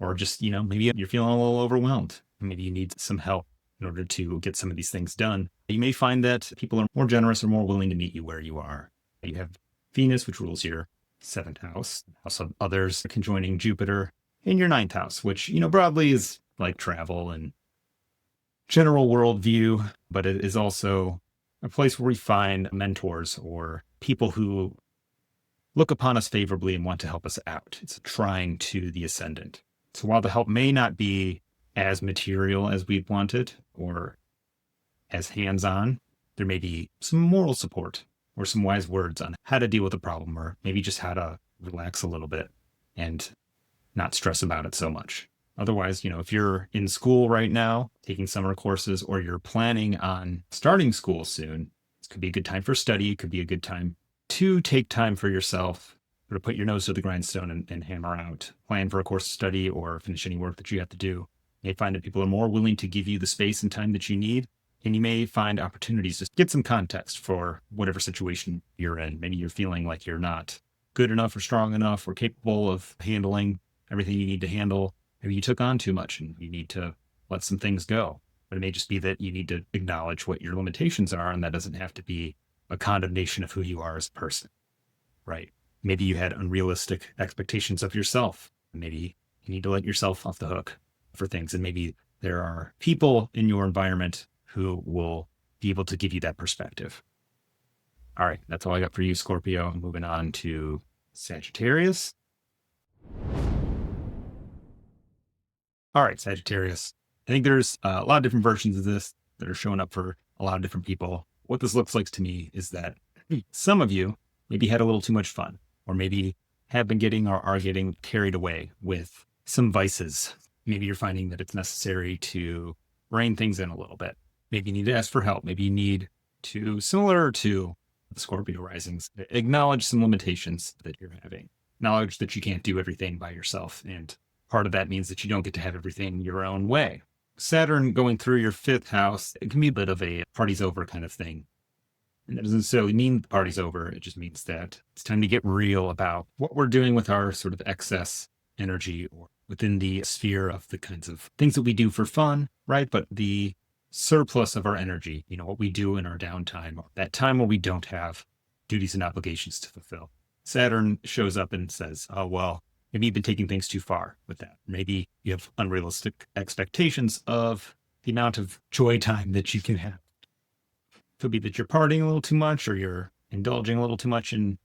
or just, maybe you're feeling a little overwhelmed. Maybe you need some help in order to get some of these things done. You may find that people are more generous or more willing to meet you where you are. You have Venus, which rules your 7th house. Also, others conjoining Jupiter in your 9th house, which, broadly is like travel and general worldview, but it is also a place where we find mentors or people who look upon us favorably and want to help us out. It's a trine to the ascendant. So while the help may not be as material as we wanted or as hands-on, there may be some moral support or some wise words on how to deal with a problem, or maybe just how to relax a little bit and not stress about it so much. Otherwise, if you're in school right now, taking summer courses, or you're planning on starting school soon, this could be a good time for study. It could be a good time to take time for yourself, or to put your nose to the grindstone and hammer out, plan for a course of study or finish any work that you have to do. You may find that people are more willing to give you the space and time that you need, and you may find opportunities to get some context for whatever situation you're in. Maybe you're feeling like you're not good enough or strong enough or capable of handling everything you need to handle. Maybe you took on too much and you need to let some things go. But it may just be that you need to acknowledge what your limitations are, and that doesn't have to be a condemnation of who you are as a person, right? Maybe you had unrealistic expectations of yourself. Maybe you need to let yourself off the hook for things. And maybe there are people in your environment who will be able to give you that perspective. All right, that's all I got for you, Scorpio. Moving on to Sagittarius. All right, Sagittarius. I think there's a lot of different versions of this that are showing up for a lot of different people. What this looks like to me is that some of you maybe had a little too much fun, or maybe have been getting or are getting carried away with some vices. Maybe you're finding that it's necessary to rein things in a little bit. Maybe you need to ask for help. Maybe you need to, similar to the Scorpio risings, acknowledge some limitations that you're having. Acknowledge that you can't do everything by yourself. And part of that means that you don't get to have everything your own way. Saturn going through your 5th house, it can be a bit of a party's over kind of thing. And that doesn't necessarily mean the party's over. It just means that it's time to get real about what we're doing with our sort of excess energy, or within the sphere of the kinds of things that we do for fun, right? But the surplus of our energy, what we do in our downtime, that time when we don't have duties and obligations to fulfill. Saturn shows up and says, oh, well, maybe you've been taking things too far with that. Maybe you have unrealistic expectations of the amount of joy time that you can have. It could be that you're partying a little too much, or you're indulging a little too much in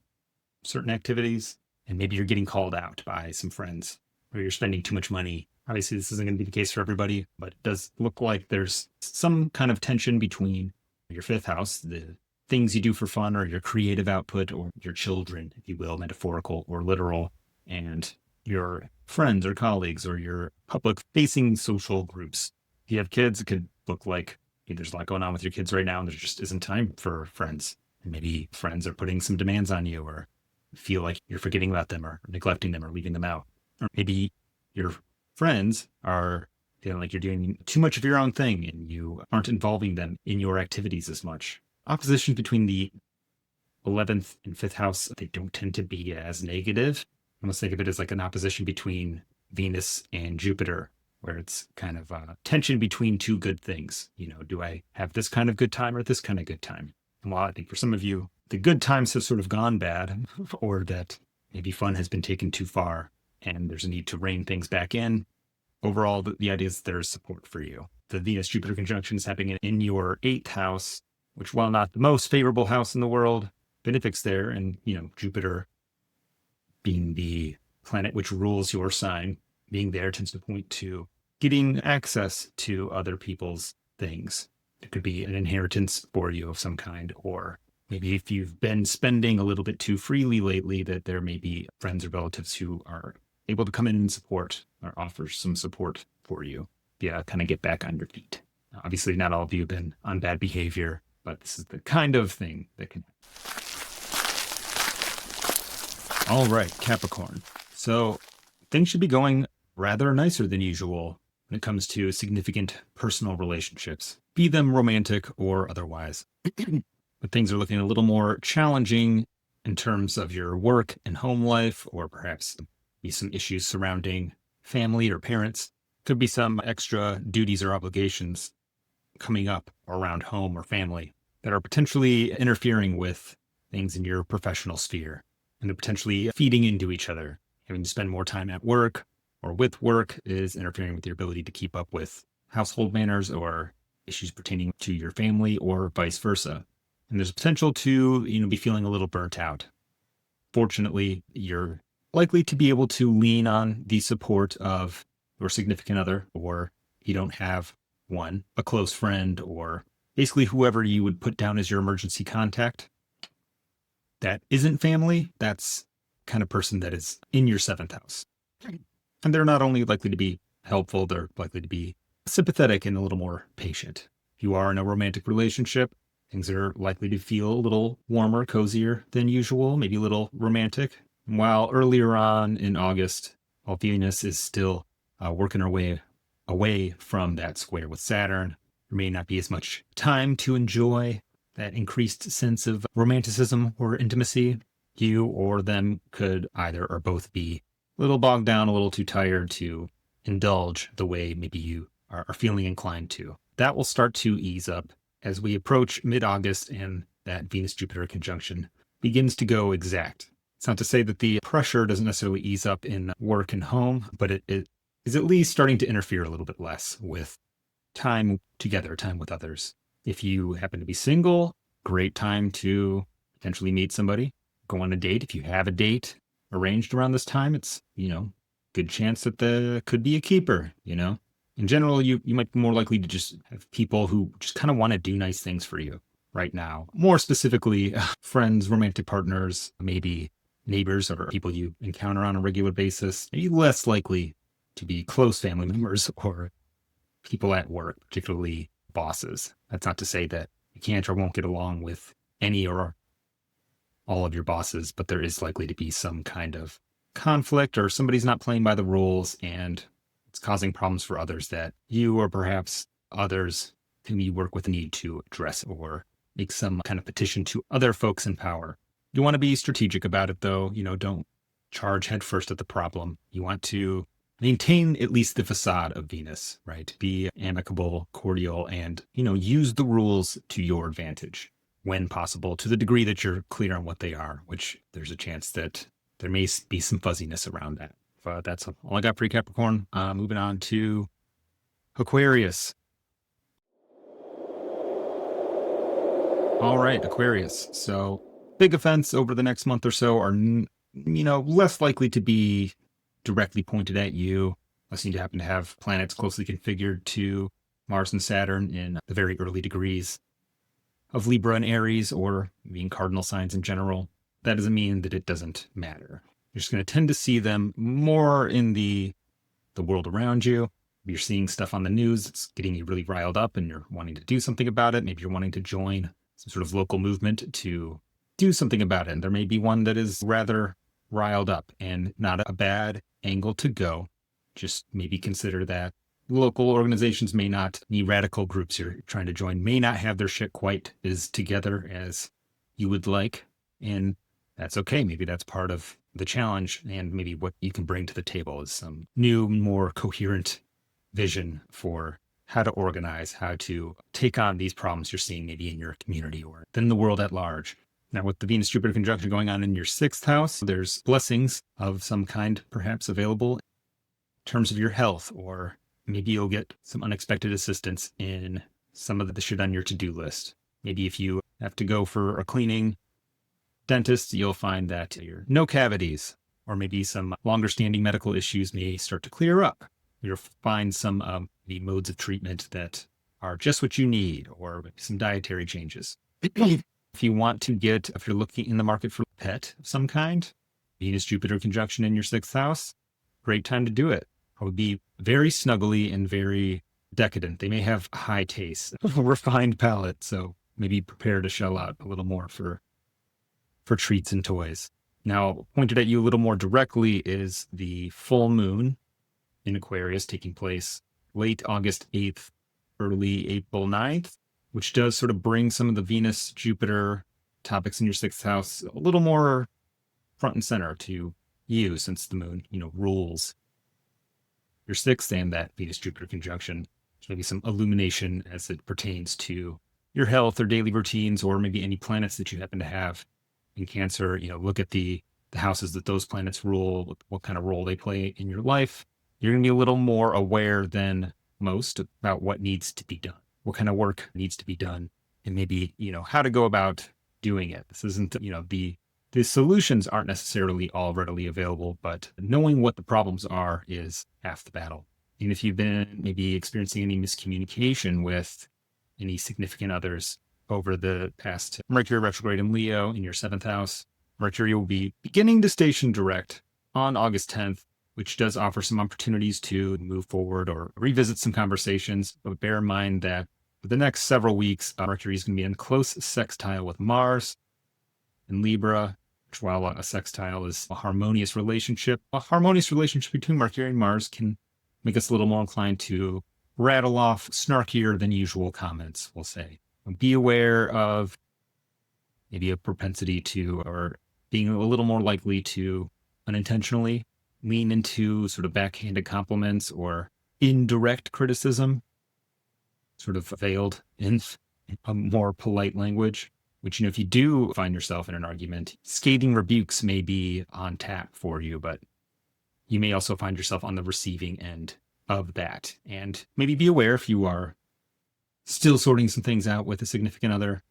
certain activities, and maybe you're getting called out by some friends, or you're spending too much money. Obviously, this isn't going to be the case for everybody, but it does look like there's some kind of tension between your 5th house, the things you do for fun, or your creative output, or your children, if you will, metaphorical or literal, and your friends or colleagues, or your public-facing social groups. If you have kids, it could look like there's a lot going on with your kids right now, and there just isn't time for friends. And maybe friends are putting some demands on you, or feel like you're forgetting about them, or neglecting them, or leaving them out. Or maybe your friends are feeling like you're doing too much of your own thing, and you aren't involving them in your activities as much. Oppositions between the 11th and 5th house, they don't tend to be as negative. I almost think of it as like an opposition between Venus and Jupiter, where it's kind of a tension between two good things. Do I have this kind of good time or this kind of good time? And while I think for some of you, the good times have sort of gone bad, or that maybe fun has been taken too far and there's a need to rein things back in, overall, the idea is there's support for you. The Venus-Jupiter conjunction is happening in your 8th house, which, while not the most favorable house in the world, benefits there. And, Jupiter being the planet which rules your sign, being there tends to point to getting access to other people's things. It could be an inheritance for you of some kind, or Maybe if you've been spending a little bit too freely lately, that there may be friends or relatives who are able to come in and support or offer some support for you. Yeah, kind of get back on your feet. Obviously, not all of you have been on bad behavior, but this is the kind of thing that can. All right, Capricorn. So things should be going rather nicer than usual when it comes to significant personal relationships, be them romantic or otherwise. But things are looking a little more challenging in terms of your work and home life, or perhaps be some issues surrounding family or parents. Could be some extra duties or obligations coming up around home or family that are potentially interfering with things in your professional sphere, and they're potentially feeding into each other. Having to spend more time at work or with work is interfering with your ability to keep up with household manners or issues pertaining to your family, or vice versa. And there's a potential to, be feeling a little burnt out. Fortunately, you're likely to be able to lean on the support of your significant other, or you don't have one, a close friend, or basically whoever you would put down as your emergency contact. That isn't family. That's kind of person that is in your seventh house. And they're not only likely to be helpful, they're likely to be sympathetic and a little more patient. If you are in a romantic relationship, things are likely to feel a little warmer, cozier than usual, maybe a little romantic. While earlier on in August, while Venus is still working her way away from that square with Saturn, there may not be as much time to enjoy that increased sense of romanticism or intimacy. You or them could either or both be a little bogged down, a little too tired to indulge the way maybe you are feeling inclined to. That will start to ease up as we approach mid-August and that Venus-Jupiter conjunction begins to go exact. It's not to say that the pressure doesn't necessarily ease up in work and home, but it is at least starting to interfere a little bit less with time together, time with others. If you happen to be single, great time to potentially meet somebody, go on a date. If you have a date arranged around this time, it's, good chance that there could be a keeper, In general, you might be more likely to just have people who just kind of want to do nice things for you right now. More specifically, friends, romantic partners, maybe neighbors or people you encounter on a regular basis. Maybe less likely to be close family members or people at work, particularly bosses. That's not to say that you can't or won't get along with any or all of your bosses, but there is likely to be some kind of conflict, or somebody's not playing by the rules and it's causing problems for others that you or perhaps others whom you work with need to address, or make some kind of petition to other folks in power. You want to be strategic about it, though. Don't charge headfirst at the problem. You want to maintain at least the facade of Venus, right? Be amicable, cordial, and, use the rules to your advantage when possible, to the degree that you're clear on what they are, which there's a chance that there may be some fuzziness around that. That's all I got for you, Capricorn. Moving on to Aquarius. All right, Aquarius. So big events over the next month or so are, less likely to be directly pointed at you, unless you happen to have planets closely configured to Mars and Saturn in the very early degrees of Libra and Aries, or being cardinal signs in general. That doesn't mean that it doesn't matter. You're just going to tend to see them more in the world around you. You're seeing stuff on the news that's getting you really riled up and you're wanting to do something about it. Maybe you're wanting to join some sort of local movement to do something about it. And there may be one that is rather riled up, and not a bad angle to go. Just maybe consider that local organizations may not, any radical groups you're trying to join may not have their shit quite as together as you would like. And that's okay. Maybe that's part of the challenge, and maybe what you can bring to the table is some new, more coherent vision for how to organize, how to take on these problems you're seeing maybe in your community or in the world at large. Now, with the Venus-Jupiter conjunction going on in your sixth house, there's blessings of some kind perhaps available in terms of your health, or maybe you'll get some unexpected assistance in some of the shit on your to-do list. Maybe if you have to go for a cleaning, dentist, you'll find that your no cavities, or maybe some longer standing medical issues may start to clear up. You'll find some the modes of treatment that are just what you need, or some dietary changes. If you're looking in the market for a pet of some kind, Venus-Jupiter conjunction in your 6th house, great time to do it. It would be very snuggly and very decadent. They may have high taste, refined palate, so maybe prepare to shell out a little more for treats and toys. Now, pointed at you a little more directly is the full moon in Aquarius taking place late August 8th, early April 9th, which does sort of bring some of the Venus-Jupiter topics in your 6th house a little more front and center to you, since the moon, rules your 6th and that Venus-Jupiter conjunction. There's maybe some illumination as it pertains to your health or daily routines, or maybe any planets that you happen to have in Cancer. Look at the houses that those planets rule, what kind of role they play in your life. You're going to be a little more aware than most about what needs to be done, what kind of work needs to be done, and maybe, how to go about doing it. This isn't, the solutions aren't necessarily all readily available, but knowing what the problems are is half the battle. And if you've been maybe experiencing any miscommunication with any significant others over the past, Mercury retrograde in Leo in your 7th house, Mercury will be beginning to station direct on August 10th, which does offer some opportunities to move forward or revisit some conversations. But bear in mind that for the next several weeks, Mercury is going to be in close sextile with Mars in Libra, which, while a sextile is a harmonious relationship between Mercury and Mars can make us a little more inclined to rattle off snarkier than usual comments, we'll say. Be aware of maybe a propensity to, or being a little more likely to unintentionally lean into sort of backhanded compliments or indirect criticism, sort of veiled in a more polite language, which, if you do find yourself in an argument, scathing rebukes may be on tap for you, but you may also find yourself on the receiving end of that. And maybe be aware, if you are still sorting some things out with a significant other,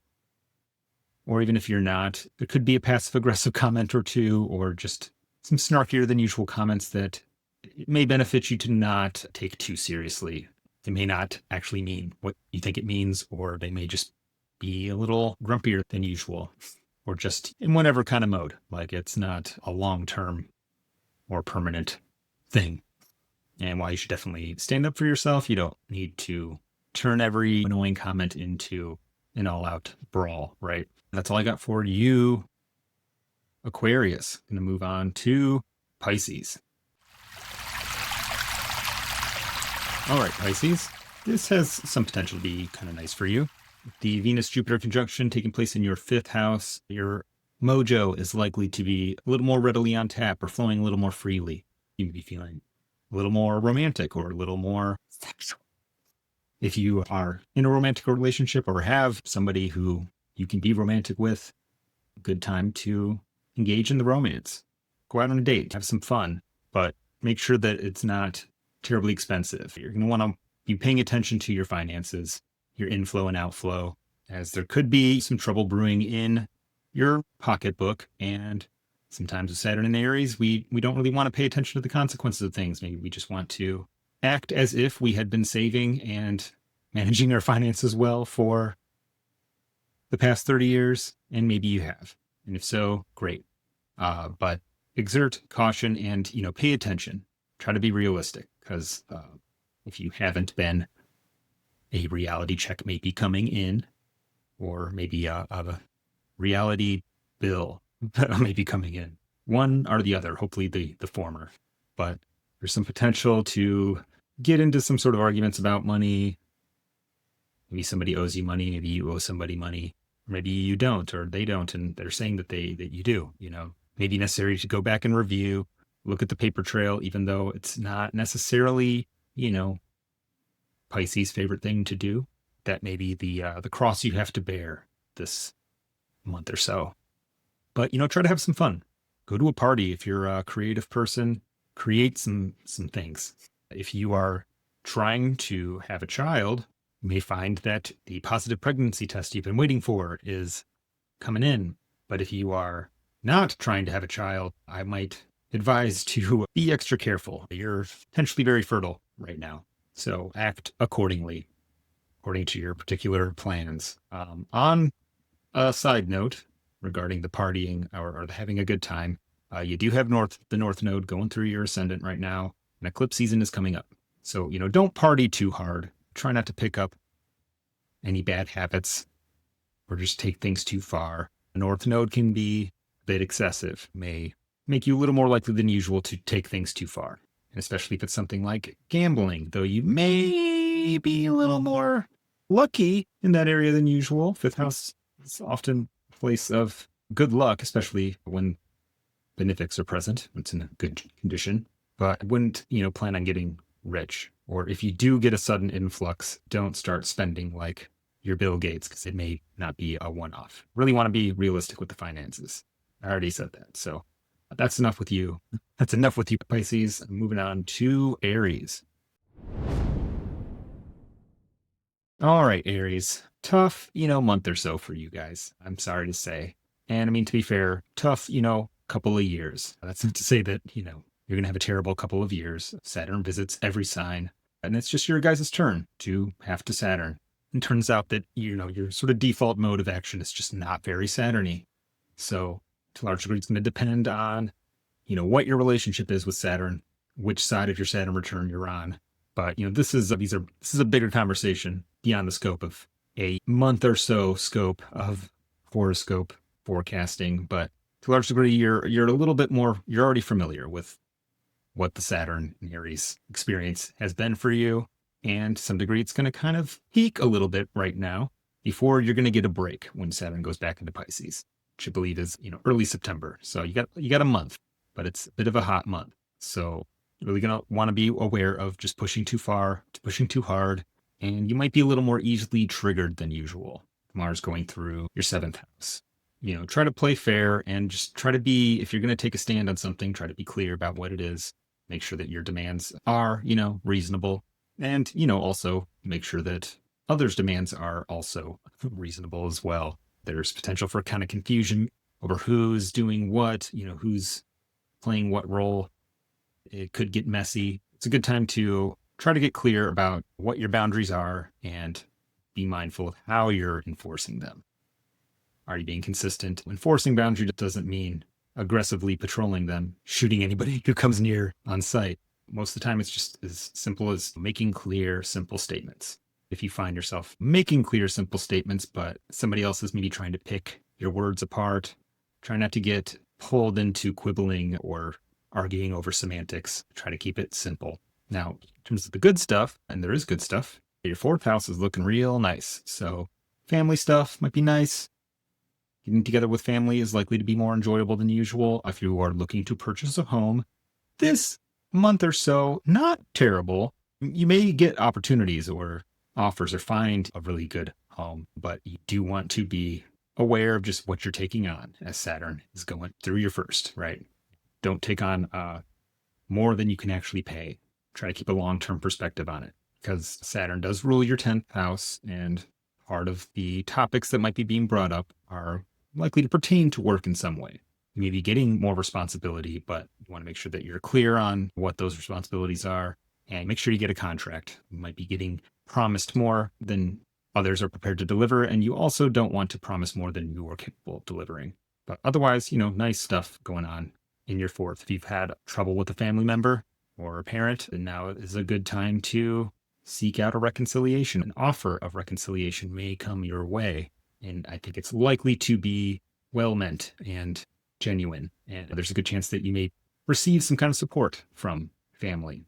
or even if you're not, there could be a passive-aggressive comment or two, or just some snarkier than usual comments that it may benefit you to not take too seriously. They may not actually mean what you think it means, or they may just be a little grumpier than usual, or just in whatever kind of mode. Like, it's not a long-term or permanent thing. And while you should definitely stand up for yourself, you don't need to turn every annoying comment into an all-out brawl, right? That's all I got for you, Aquarius. Going to move on to Pisces. All right, Pisces. This has some potential to be kind of nice for you. The Venus-Jupiter conjunction taking place in your 5th house, your mojo is likely to be a little more readily on tap or flowing a little more freely. You may be feeling a little more romantic or a little more sexual. If you are in a romantic relationship or have somebody who you can be romantic with, good time to engage in the romance. Go out on a date, have some fun, but make sure that it's not terribly expensive. You're going to want to be paying attention to your finances, your inflow and outflow, as there could be some trouble brewing in your pocketbook. And sometimes with Saturn and Aries, we don't really want to pay attention to the consequences of things. Maybe we just want to act as if we had been saving and managing our finances well for the past 30 years, and maybe you have. And if so, great. But exert caution and, pay attention. Try to be realistic, because if you haven't been, a reality check may be coming in, or maybe a reality bill may be coming in. One or the other, hopefully the former. But there's some potential to get into some sort of arguments about money. Maybe somebody owes you money, maybe you owe somebody money, or maybe you don't, or they don't, and they're saying that you do. Maybe necessary to go back and review, look at the paper trail, even though it's not necessarily, Pisces' favorite thing to do. That may be the cross you have to bear this month or so. But, try to have some fun. Go to a party. If you're a creative person, create some things. If you are trying to have a child, you may find that the positive pregnancy test you've been waiting for is coming in. But if you are not trying to have a child, I might advise to be extra careful. You're potentially very fertile right now. So act accordingly, according to your particular plans. On A side note regarding the partying or the having a good time, you do have the North Node going through your ascendant right now, and eclipse season is coming up. So, don't party too hard. Try not to pick up any bad habits or just take things too far. The North Node can be a bit excessive, may make you a little more likely than usual to take things too far. And especially if it's something like gambling, though you may be a little more lucky in that area than usual. Fifth house is often a place of good luck, especially when benefics are present. It's in a good condition. But I wouldn't, plan on getting rich. Or if you do get a sudden influx, don't start spending like your Bill Gates, because it may not be a one-off. Really want to be realistic with the finances. I already said that. So that's enough with you. That's enough with you, Pisces. Moving on to Aries. All right, Aries. Tough, month or so for you guys. I'm sorry to say. And I mean, to be fair, tough, couple of years. That's not to say that, you're going to have a terrible couple of years. Saturn visits every sign. And it's just your guys' turn to have to Saturn. And turns out that, your sort of default mode of action is just not very Saturn-y. So to a large degree, it's going to depend on, what your relationship is with Saturn, which side of your Saturn return you're on. But, this is a bigger conversation beyond the scope of a month or so scope of horoscope forecasting. But to a large degree, you're a little bit more, you're already familiar with what the Saturn and Aries experience has been for you. And to some degree, it's going to kind of peak a little bit right now before you're going to get a break when Saturn goes back into Pisces, which I believe is, early September. So you got a month, but it's a bit of a hot month. So you're really going to want to be aware of just pushing too far, to pushing too hard. And you might be a little more easily triggered than usual. Mars going through your seventh house. Try to play fair and just try to be, if you're going to take a stand on something, try to be clear about what it is. Make sure that your demands are, reasonable. And, also make sure that others' demands are also reasonable as well. There's potential for kind of confusion over who's doing what, who's playing what role. It could get messy. It's a good time to try to get clear about what your boundaries are and be mindful of how you're enforcing them. Are you being consistent? Enforcing boundaries doesn't mean aggressively patrolling them, shooting anybody who comes near on sight. Most of the time, it's just as simple as making clear, simple statements. If you find yourself making clear, simple statements, but somebody else is maybe trying to pick your words apart, try not to get pulled into quibbling or arguing over semantics. Try to keep it simple. Now, in terms of the good stuff, and there is good stuff, your fourth house is looking real nice. So family stuff might be nice. Getting together with family is likely to be more enjoyable than usual. If you are looking to purchase a home, this month or so, not terrible. You may get opportunities or offers or find a really good home, but you do want to be aware of just what you're taking on as Saturn is going through your first, right? Don't take on more than you can actually pay. Try to keep a long-term perspective on it because Saturn does rule your 10th house, and part of the topics that might be being brought up are likely to pertain to work in some way. You may be getting more responsibility, but you want to make sure that you're clear on what those responsibilities are and make sure you get a contract. You might be getting promised more than others are prepared to deliver, and you also don't want to promise more than you are capable of delivering. But otherwise, nice stuff going on in your fourth. If you've had trouble with a family member or a parent, then now is a good time to seek out a reconciliation. An offer of reconciliation may come your way, and I think it's likely to be well-meant and genuine. And there's a good chance that you may receive some kind of support from family,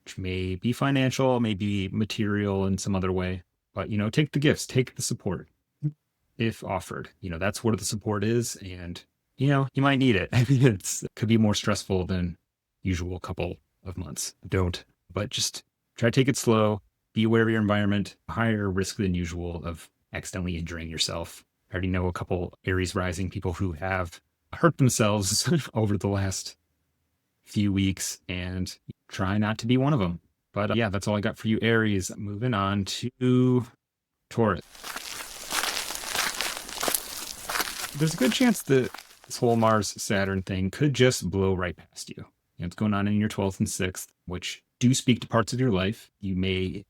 which may be financial, may be material in some other way. But, take the gifts, take the support if offered. That's where the support is. And, you might need it. I mean, it could be more stressful than usual couple of months. But just try to take it slow. Be aware of your environment. Higher risk than usual of accidentally injuring yourself. I already know a couple Aries rising people who have hurt themselves over the last few weeks, and try not to be one of them. But yeah, that's all I got for you, Aries. Moving on to Taurus. There's a good chance that this whole Mars-Saturn thing could just blow right past you. It's going on in your 12th and 6th, which do speak to parts of your life. You may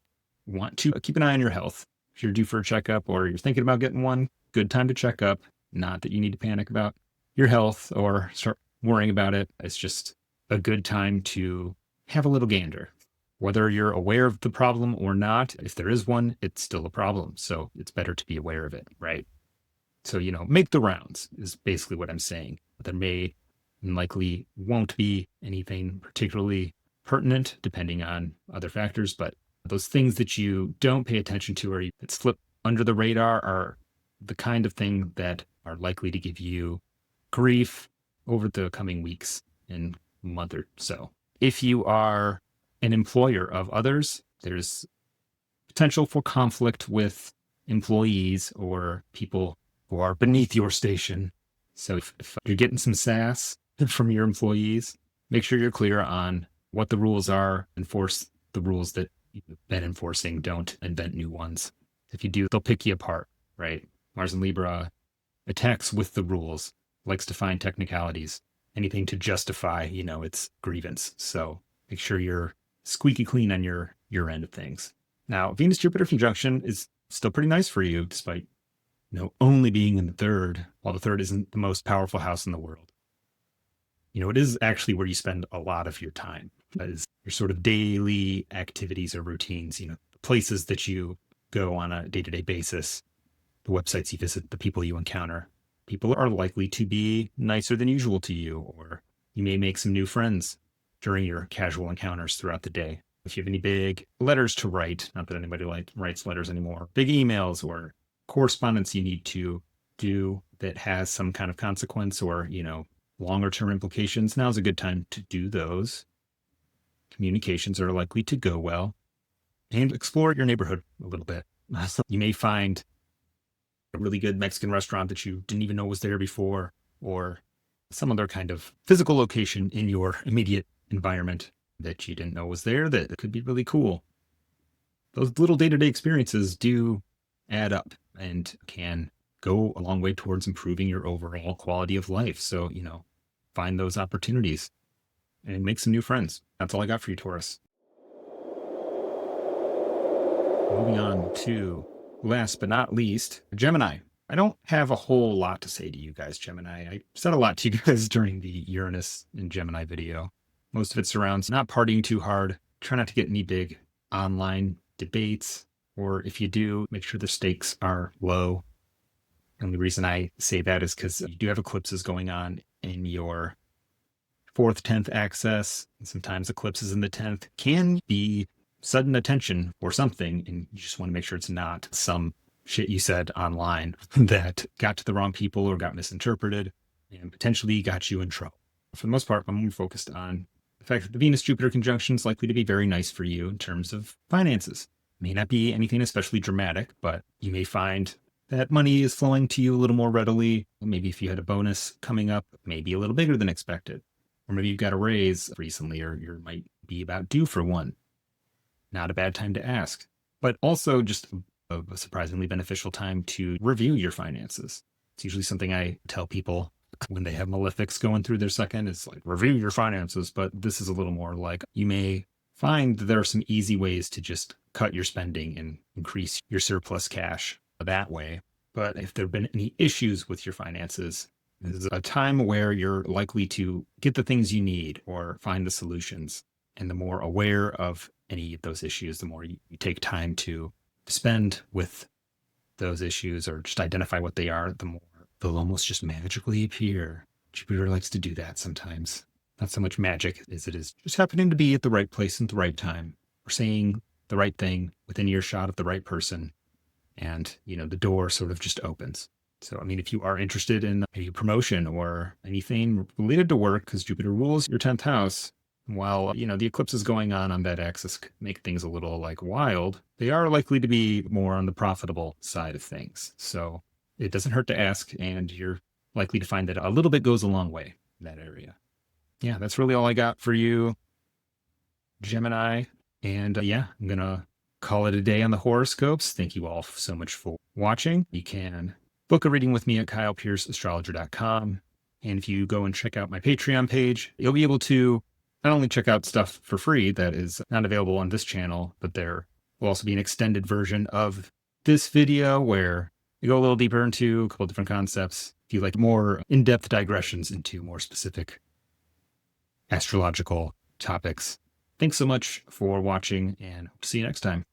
want to keep an eye on your health. If you're due for a checkup or you're thinking about getting one, good time to check up. Not that you need to panic about your health or start worrying about it. It's just a good time to have a little gander. Whether you're aware of the problem or not, if there is one, it's still a problem. So it's better to be aware of it, right? So, make the rounds is basically what I'm saying. There may and likely won't be anything particularly pertinent depending on other factors, but those things that you don't pay attention to or that slip under the radar are the kind of thing that are likely to give you grief over the coming weeks and month or so. If you are an employer of others, there's potential for conflict with employees or people who are beneath your station. So if you're getting some sass from your employees, make sure you're clear on what the rules are, enforce the rules that you've been enforcing, don't invent new ones. If you do, they'll pick you apart, right? Mars and Libra attacks with the rules, likes to find technicalities, anything to justify, its grievance. So make sure you're squeaky clean on your end of things. Now, Venus-Jupiter conjunction is still pretty nice for you, despite only being in the third, while the third isn't the most powerful house in the world. It is actually where you spend a lot of your time. That is your sort of daily activities or routines, the places that you go on a day-to-day basis, the websites you visit, the people you encounter. People are likely to be nicer than usual to you, or you may make some new friends during your casual encounters throughout the day. If you have any big letters to write, not that anybody writes letters anymore, big emails or correspondence you need to do that has some kind of consequence or, longer term implications, now's a good time to do those. Communications are likely to go well, and explore your neighborhood a little bit. So you may find a really good Mexican restaurant that you didn't even know was there before, or some other kind of physical location in your immediate environment that you didn't know was there that could be really cool. Those little day-to-day experiences do add up and can go a long way towards improving your overall quality of life. So, find those opportunities and make some new friends. That's all I got for you, Taurus. Moving on to last but not least, Gemini. I don't have a whole lot to say to you guys, Gemini. I said a lot to you guys during the Uranus and Gemini video. Most of it surrounds not partying too hard. Try not to get any big online debates, or if you do, make sure the stakes are low. The only reason I say that is because you do have eclipses going on in your 4th, 10th axis. And sometimes eclipses in the 10th can be sudden attention or something, and you just want to make sure it's not some shit you said online that got to the wrong people or got misinterpreted and potentially got you in trouble. For the most part, I'm more focused on the fact that the Venus-Jupiter conjunction is likely to be very nice for you in terms of finances. May not be anything especially dramatic, but you may find that money is flowing to you a little more readily. Maybe if you had a bonus coming up, maybe a little bigger than expected. Or maybe you've got a raise recently, or you might be about due for one. Not a bad time to ask, but also just a surprisingly beneficial time to review your finances. It's usually something I tell people when they have malefics going through their second. It's like, review your finances, but this is a little more like you may find that there are some easy ways to just cut your spending and increase your surplus cash that way. But if there have been any issues with your finances, this is a time where you're likely to get the things you need or find the solutions. And the more aware of any of those issues, the more you take time to spend with those issues or just identify what they are, the more they'll almost just magically appear. Jupiter likes to do that sometimes. Not so much magic as it is just happening to be at the right place at the right time, or saying the right thing within earshot of the right person. And, the door sort of just opens. So, if you are interested in maybe a promotion or anything related to work, because Jupiter rules your 10th house, while, the eclipses going on that axis make things a little wild, they are likely to be more on the profitable side of things. So it doesn't hurt to ask, and you're likely to find that a little bit goes a long way in that area. Yeah, that's really all I got for you, Gemini. And I'm going to call it a day on the horoscopes. Thank you all so much for watching. You can book a reading with me at KylePierceAstrologer.com. And if you go and check out my Patreon page, you'll be able to not only check out stuff for free that is not available on this channel, but there will also be an extended version of this video where We go a little deeper into a couple different concepts. If you like more in-depth digressions into more specific astrological topics. Thanks so much for watching, and hope to see you next time.